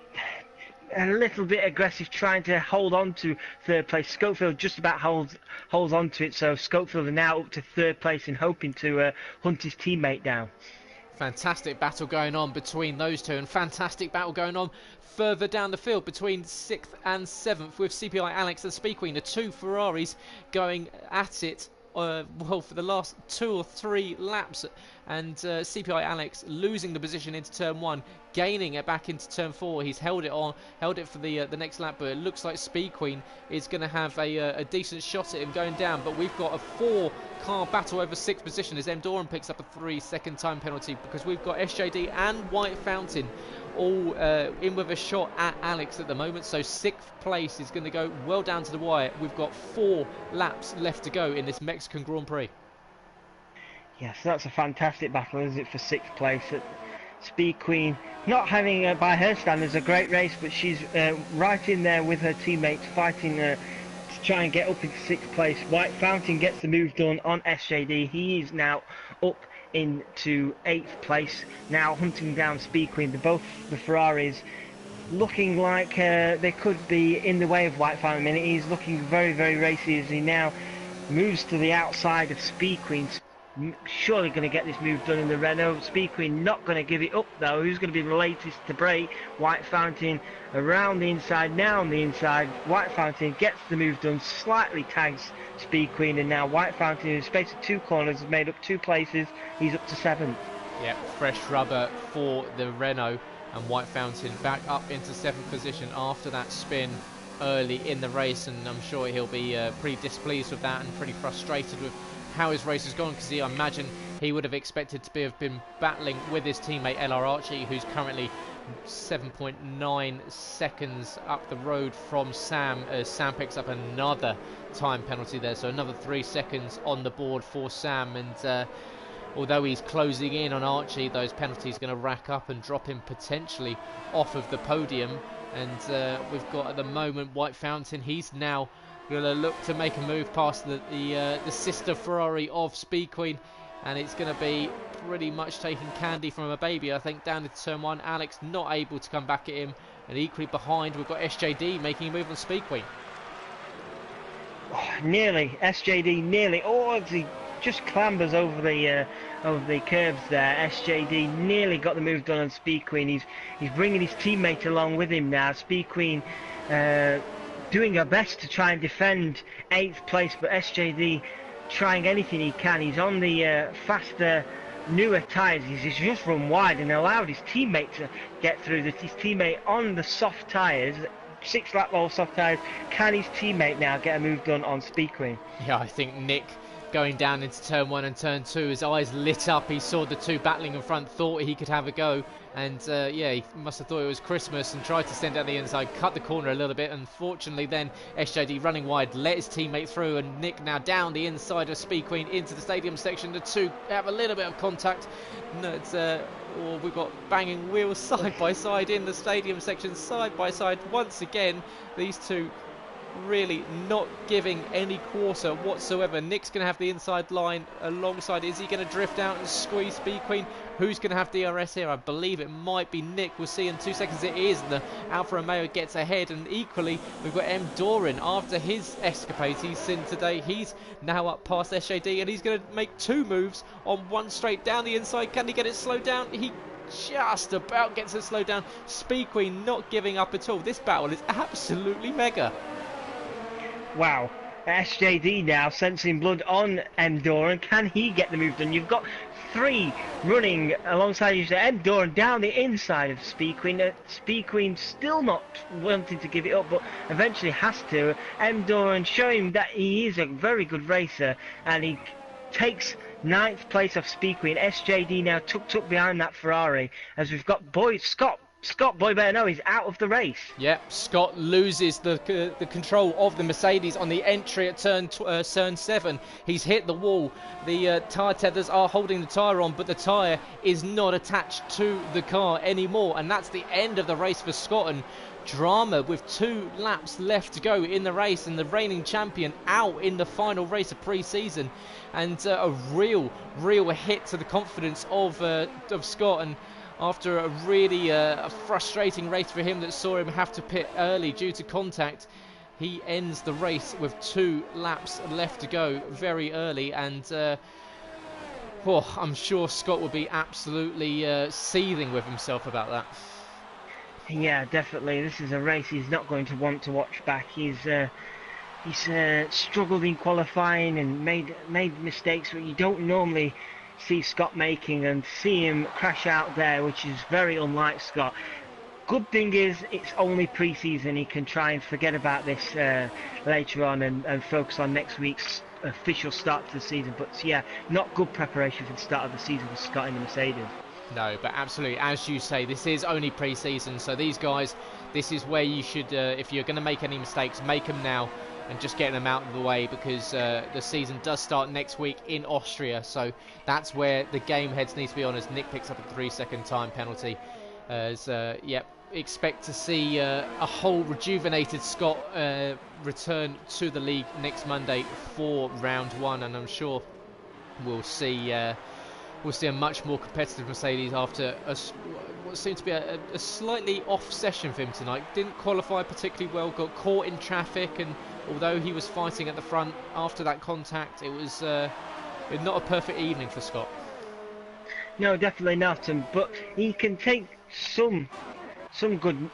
a little bit aggressive, trying to hold on to third place. Scopefielder just about holds on to it, so Scopefielder now up to third place and hoping to hunt his teammate down. Fantastic battle going on between those two, and fantastic battle going on further down the field between 6th and 7th with CPI Alex and Speed Queen, the two Ferraris going at it well for the last 2 or 3 laps, and CPI Alex losing the position into turn 1, gaining it back into turn 4. He's held it for the next lap, but it looks like Speed Queen is going to have a decent shot at him going down. But we've got a 4-car battle over 6th position as M. Doran picks up a 3-second time penalty, because we've got SJD and White Fountain all in with a shot at Alex at the moment. So 6th place is going to go well down to the wire. We've got 4 laps left to go in this Mexican Grand Prix. Yes, that's a fantastic battle, isn't it, for 6th place. Speed Queen not having, by her standards, a great race, but she's right in there with her teammates fighting to try and get up into 6th place. White Fountain gets the move done on SJD. He is now up into 8th place, now hunting down Speed Queen. Both the Ferraris looking like they could be in the way of White Fountain. He's looking very, very racy as he now moves to the outside of Speed Queen. Surely going to get this move done in the Renault. Speed Queen not going to give it up though. Who's going to be the latest to break? White Fountain around the inside, now on the inside. White Fountain gets the move done, slightly tags Speed Queen, and now White Fountain in the space of 2 corners has made up 2 places. He's up to 7th. Yep, fresh rubber for the Renault, and White Fountain back up into 7th position after that spin early in the race, and I'm sure he'll be pretty displeased with that and pretty frustrated with how his race has gone, because I imagine he would have expected to have been battling with his teammate LR Archie, who's currently 7.9 seconds up the road from Sam, as Sam picks up another time penalty there, so another 3 seconds on the board for Sam. And although he's closing in on Archie, those penalties are going to rack up and drop him potentially off of the podium. And we've got at the moment White Fountain. He's now going to look to make a move past the sister Ferrari of Speed Queen, and it's going to be pretty much taking candy from a baby, I think, down into turn 1. Alex not able to come back at him, and equally behind we've got SJD making a move on Speed Queen. Oh, nearly, SJD nearly. Oh, he just clambers over the curves there. SJD nearly got the move done on Speed Queen. He's bringing his teammate along with him now. Speed Queen doing her best to try and defend 8th place, but SJD trying anything he can. He's on the faster, newer tyres. He's just run wide and allowed his teammate to get through. His teammate on the soft tyres, 6 lap old soft tyres. Can his teammate now get a move done on Speed Queen? Yeah, I think Nick going down into turn 1 and turn 2, his eyes lit up. He saw the 2 battling in front, thought he could have a go, and yeah, he must have thought it was Christmas and tried to send down the inside, cut the corner a little bit. Unfortunately then SJD running wide let his teammate through, and Nick now down the inside of Speed Queen into the stadium section. The 2 have a little bit of contact. No, it's we've got banging wheels side by side in the stadium section, side by side once again. These 2 really not giving any quarter whatsoever. Nick's going to have the inside line alongside. Is he going to drift out and squeeze Speed Queen? Who's going to have DRS here? I believe it might be Nick. We'll see in 2 seconds. It is. The Alfa Romeo gets ahead, and equally we've got M. Doran after his escapades he's seen today. He's now up past SJD, and he's going to make 2 moves on one straight down the inside. Can he get it slowed down? He just about gets it slowed down. Speed Queen not giving up at all. This battle is absolutely mega. Wow, SJD now sensing blood on M. Doran. Can he get the move done? You've got 3 running alongside each other. M. Doran down the inside of Speed Queen. Speed Queen still not wanting to give it up, but eventually has to. M. Doran showing that he is a very good racer, and he takes 9th place off Speed Queen. SJD now tucked up behind that Ferrari, as we've got Scott Boy Better Know is out of the race. Yep, Scott loses the control of the Mercedes on the entry at turn 7. He's hit the wall. The tyre tethers are holding the tyre on, but the tyre is not attached to the car anymore. And that's the end of the race for Scott. And drama with 2 laps left to go in the race, and the reigning champion out in the final race of pre-season. And a real hit to the confidence of Scott. And after a really frustrating race for him that saw him have to pit early due to contact, he ends the race with 2 laps left to go very early. And I'm sure Scott will be absolutely seething with himself about that. Yeah, definitely. This is a race he's not going to want to watch back. He's struggled in qualifying and made mistakes that you don't normally see Scott making, and see him crash out there, which is very unlike Scott. Good thing is it's only pre-season. He can try and forget about this later on and focus on next week's official start to the season. But yeah, not good preparation for the start of the season for Scott in the Mercedes. No, but absolutely, as you say, this is only pre-season, so these guys, this is where you should, if you're going to make any mistakes, make them now and just get them out of the way, because the season does start next week in Austria. So that's where the game heads need to be on, as Nick picks up a 3-second time penalty. Expect to see a whole rejuvenated Scott return to the league next Monday for round 1, and I'm sure we'll see a much more competitive Mercedes after what seemed to be a slightly off session for him tonight. Didn't qualify particularly well, got caught in traffic, and although he was fighting at the front after that contact, it was not a perfect evening for Scott. No, definitely not. But he can take some good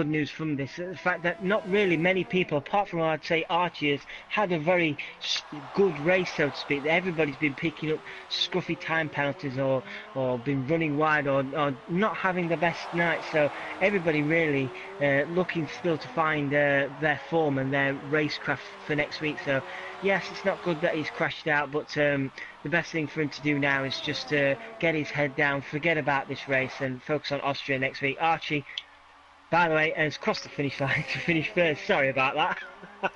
news from this. The fact that not really many people, apart from I'd say Archie, has had a very good race, so to speak. Everybody's been picking up scruffy time penalties or been running wide or not having the best night. So everybody really looking still to find their form and their racecraft for next week. So yes, it's not good that he's crashed out, but the best thing for him to do now is just get his head down, forget about this race, and focus on Austria next week. Archie, by the way, has crossed the finish line to finish first. Sorry about that.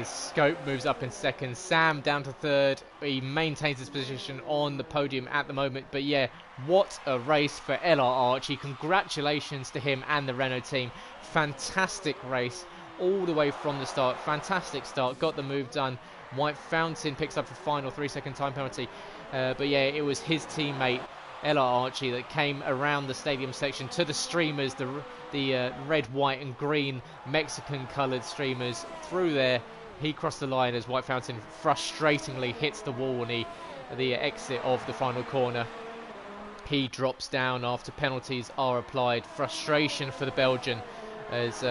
Scope moves up in second. Sam down to third. He maintains his position on the podium at the moment. But yeah, what a race for LR Archie. Congratulations to him and the Renault team. Fantastic race all the way from the start. Fantastic start. Got the move done. White Fountain picks up the final 3-second time penalty. But yeah, it was his teammate LR Archie that came around the stadium section to the streamers, the red, white and green Mexican coloured streamers through there. He crossed the line as White Fountain frustratingly hits the wall on the exit of the final corner. He drops down after penalties are applied. Frustration for the Belgian as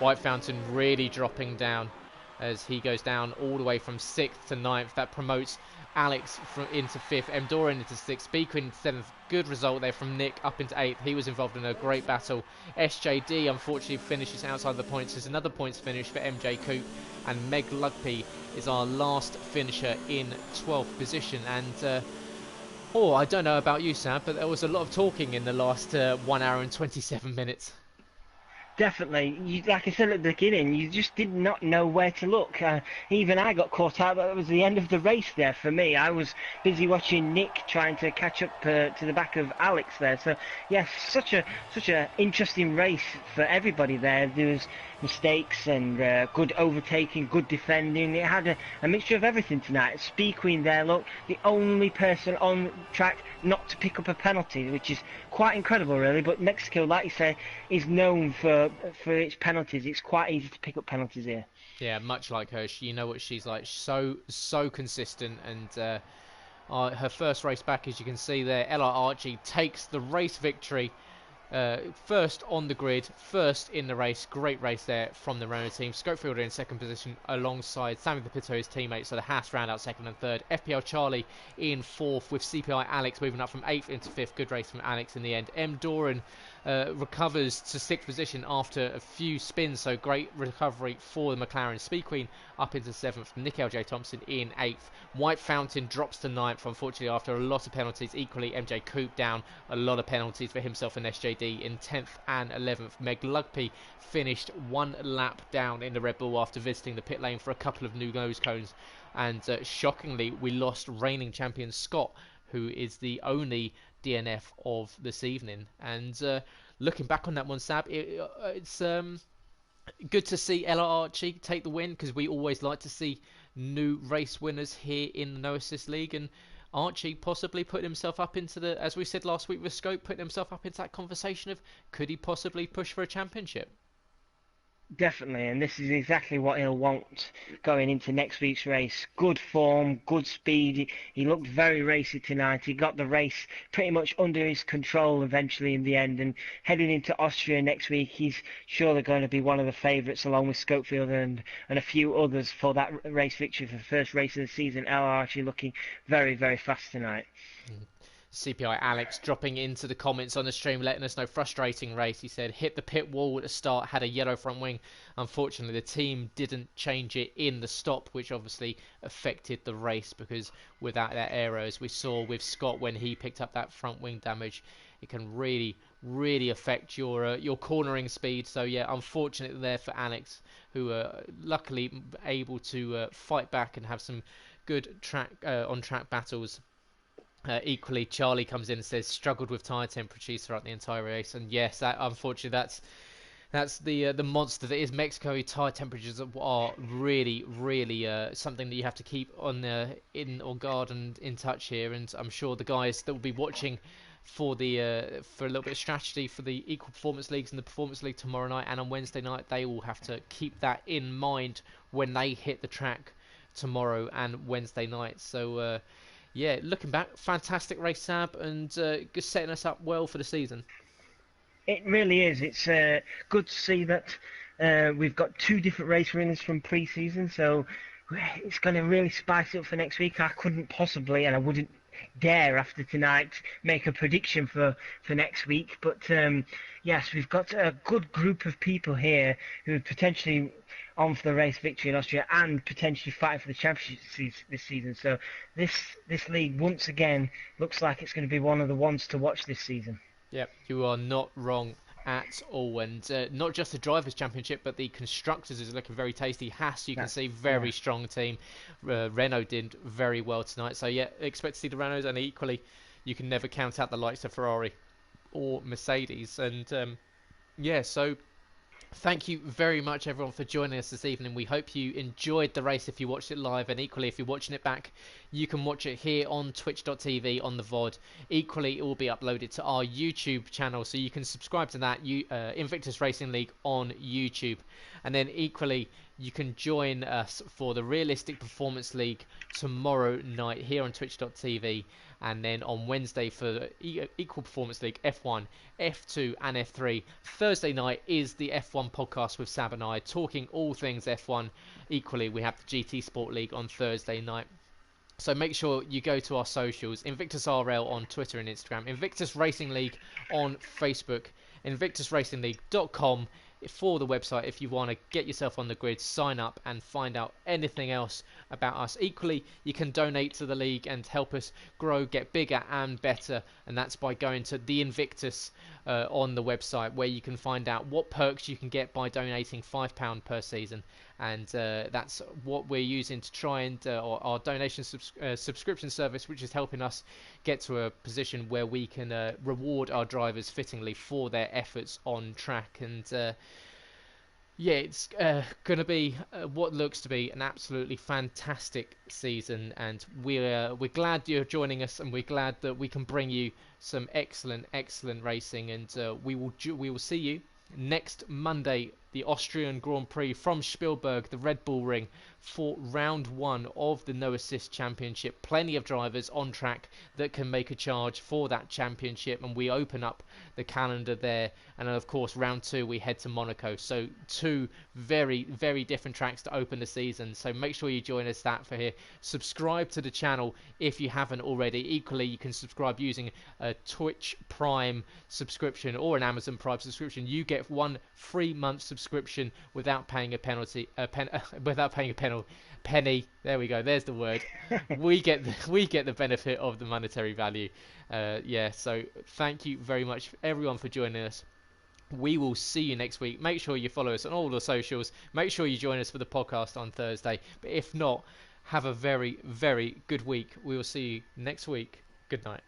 White Fountain really dropping down as he goes down all the way from 6th to 9th. That promotes Alex into 5th, M. Doran into 6th, Beaker into 7th. Good result there from Nick up into 8th. He was involved in a great battle. SJD unfortunately finishes outside the points. There's another points finish for MJ Coop, and Meg Lugby is our last finisher in 12th position. And I don't know about you, Sam, but there was a lot of talking in the last 1 hour and 27 minutes. Definitely. Like I said at the beginning, you just did not know where to look. Even I got caught out. That was the end of the race there for me. I was busy watching Nick trying to catch up to the back of Alex there. So, yes, such a interesting race for everybody there. There was mistakes and good overtaking, good defending. It had a mixture of everything tonight. Speed Queen there, look, the only person on track not to pick up a penalty, which is quite incredible, really. But Mexico, like you say, is known for its penalties. It's quite easy to pick up penalties here. Yeah, much like her. You know what she's like. So consistent. And her first race back, as you can see there, LR Archie takes the race victory first on the grid, first in the race. Great race there from the Renault team. Scopefielder in second position alongside Sammy the Pitto, his teammate. So the Haas round out second and third. FPL Charlie in fourth with CPI Alex moving up from 8th into 5th. Good race from Alex in the end. M. Doran recovers to 6th position after a few spins. So great recovery for the McLaren. Speed Queen up into 7th. Nick L.J. Thompson in 8th. White Fountain drops to 9th, unfortunately, after a lot of penalties. Equally, MJ Coop down a lot of penalties for himself and SJD in 10th and 11th. Meg Lugby finished 1 lap down in the Red Bull after visiting the pit lane for a couple of new nose cones. And shockingly, we lost reigning champion Scott, who is the only DNF of this evening. And looking back on that one, Sab, it's good to see Ella Archie take the win, because we always like to see new race winners here in the No Assist League, and Archie possibly putting himself up into the, as we said last week with Scope, putting himself up into that conversation of could he possibly push for a championship? Definitely, and this is exactly what he'll want going into next week's race. Good form, good speed. He looked very racy tonight. He got the race pretty much under his control eventually in the end. And heading into Austria next week, he's surely going to be one of the favourites along with Scopefield and a few others for that race victory for the first race of the season. El Archie looking very, very fast tonight. CPI Alex dropping into the comments on the stream, letting us know frustrating race. He said hit the pit wall at the start, had a yellow front wing. Unfortunately, the team didn't change it in the stop, which obviously affected the race, because without that aero, as we saw with Scott when he picked up that front wing damage, it can really affect your cornering speed. So yeah, unfortunately there for Alex, who luckily able to fight back and have some good on track battles. Equally, Charlie comes in and says struggled with tyre temperatures throughout the entire race, and yes, unfortunately that's the monster that is Mexico. Tyre temperatures are really something that you have to keep on on guard and in touch here. And I'm sure the guys that will be watching for a little bit of strategy for the Equal Performance Leagues and the Performance League tomorrow night and on Wednesday night, they will have to keep that in mind when they hit the track tomorrow and Wednesday night. So yeah, looking back, fantastic race, Sab, and just setting us up well for the season. It really is. It's good to see that we've got 2 different race winners from pre-season, so it's going to really spice it up for next week. I couldn't possibly, and I wouldn't dare after tonight, make a prediction for next week. But yes, we've got a good group of people here who are potentially on for the race victory in Austria and potentially fighting for the championship this season. So this league once again looks like it's going to be one of the ones to watch this season. Yep, you are not wrong at all. And not just the Drivers' Championship, but the Constructors is looking very tasty. Haas, you can see, very strong team. Renault did very well tonight. So yeah, expect to see the Renaults, and equally, you can never count out the likes of Ferrari or Mercedes. And yeah, so thank you very much, everyone, for joining us this evening. We hope you enjoyed the race if you watched it live, and equally, if you're watching it back, you can watch it here on twitch.tv on the VOD. Equally, it will be uploaded to our YouTube channel, so you can subscribe to that, Invictus Racing League on YouTube. And then equally, you can join us for the Realistic Performance League tomorrow night here on twitch.tv. And then on Wednesday for the Equal Performance League F1, F2 and F3. Thursday night is the F1 podcast with Sab and I, talking all things F1. Equally, we have the GT Sport League on Thursday night. So make sure you go to our socials, Invictus RL on Twitter and Instagram, Invictus Racing League on Facebook, invictusracingleague.com for the website if you want to get yourself on the grid, sign up and find out anything else about us. Equally, you can donate to the league and help us grow, get bigger and better, and that's by going to the Invictus on the website, where you can find out what perks you can get by donating £5 per season. And that's what we're using to try and our donation subscription service, which is helping us get to a position where we can reward our drivers fittingly for their efforts on track. And yeah, it's going to be what looks to be an absolutely fantastic season, and we're glad you're joining us, and we're glad that we can bring you some excellent racing. And we will see you next Monday the Austrian Grand Prix from Spielberg, the Red Bull Ring, for round 1 of the No Assist Championship. Plenty of drivers on track that can make a charge for that championship, and we open up the calendar there. And then of course round 2 we head to Monaco. So 2 very, very different tracks to open the season. So make sure you join us for here. Subscribe to the channel if you haven't already. Equally, you can subscribe using a Twitch Prime subscription or an Amazon Prime subscription. You get 1 free month subscription without paying a penalty. Without paying a penny. There we go. There's the word. we get the benefit of the monetary value. So thank you very much everyone for joining us. We will see you next week. Make sure you follow us on all the socials. Make sure you join us for the podcast on Thursday. But if not, have a very, very good week. We will see you next week. Good night.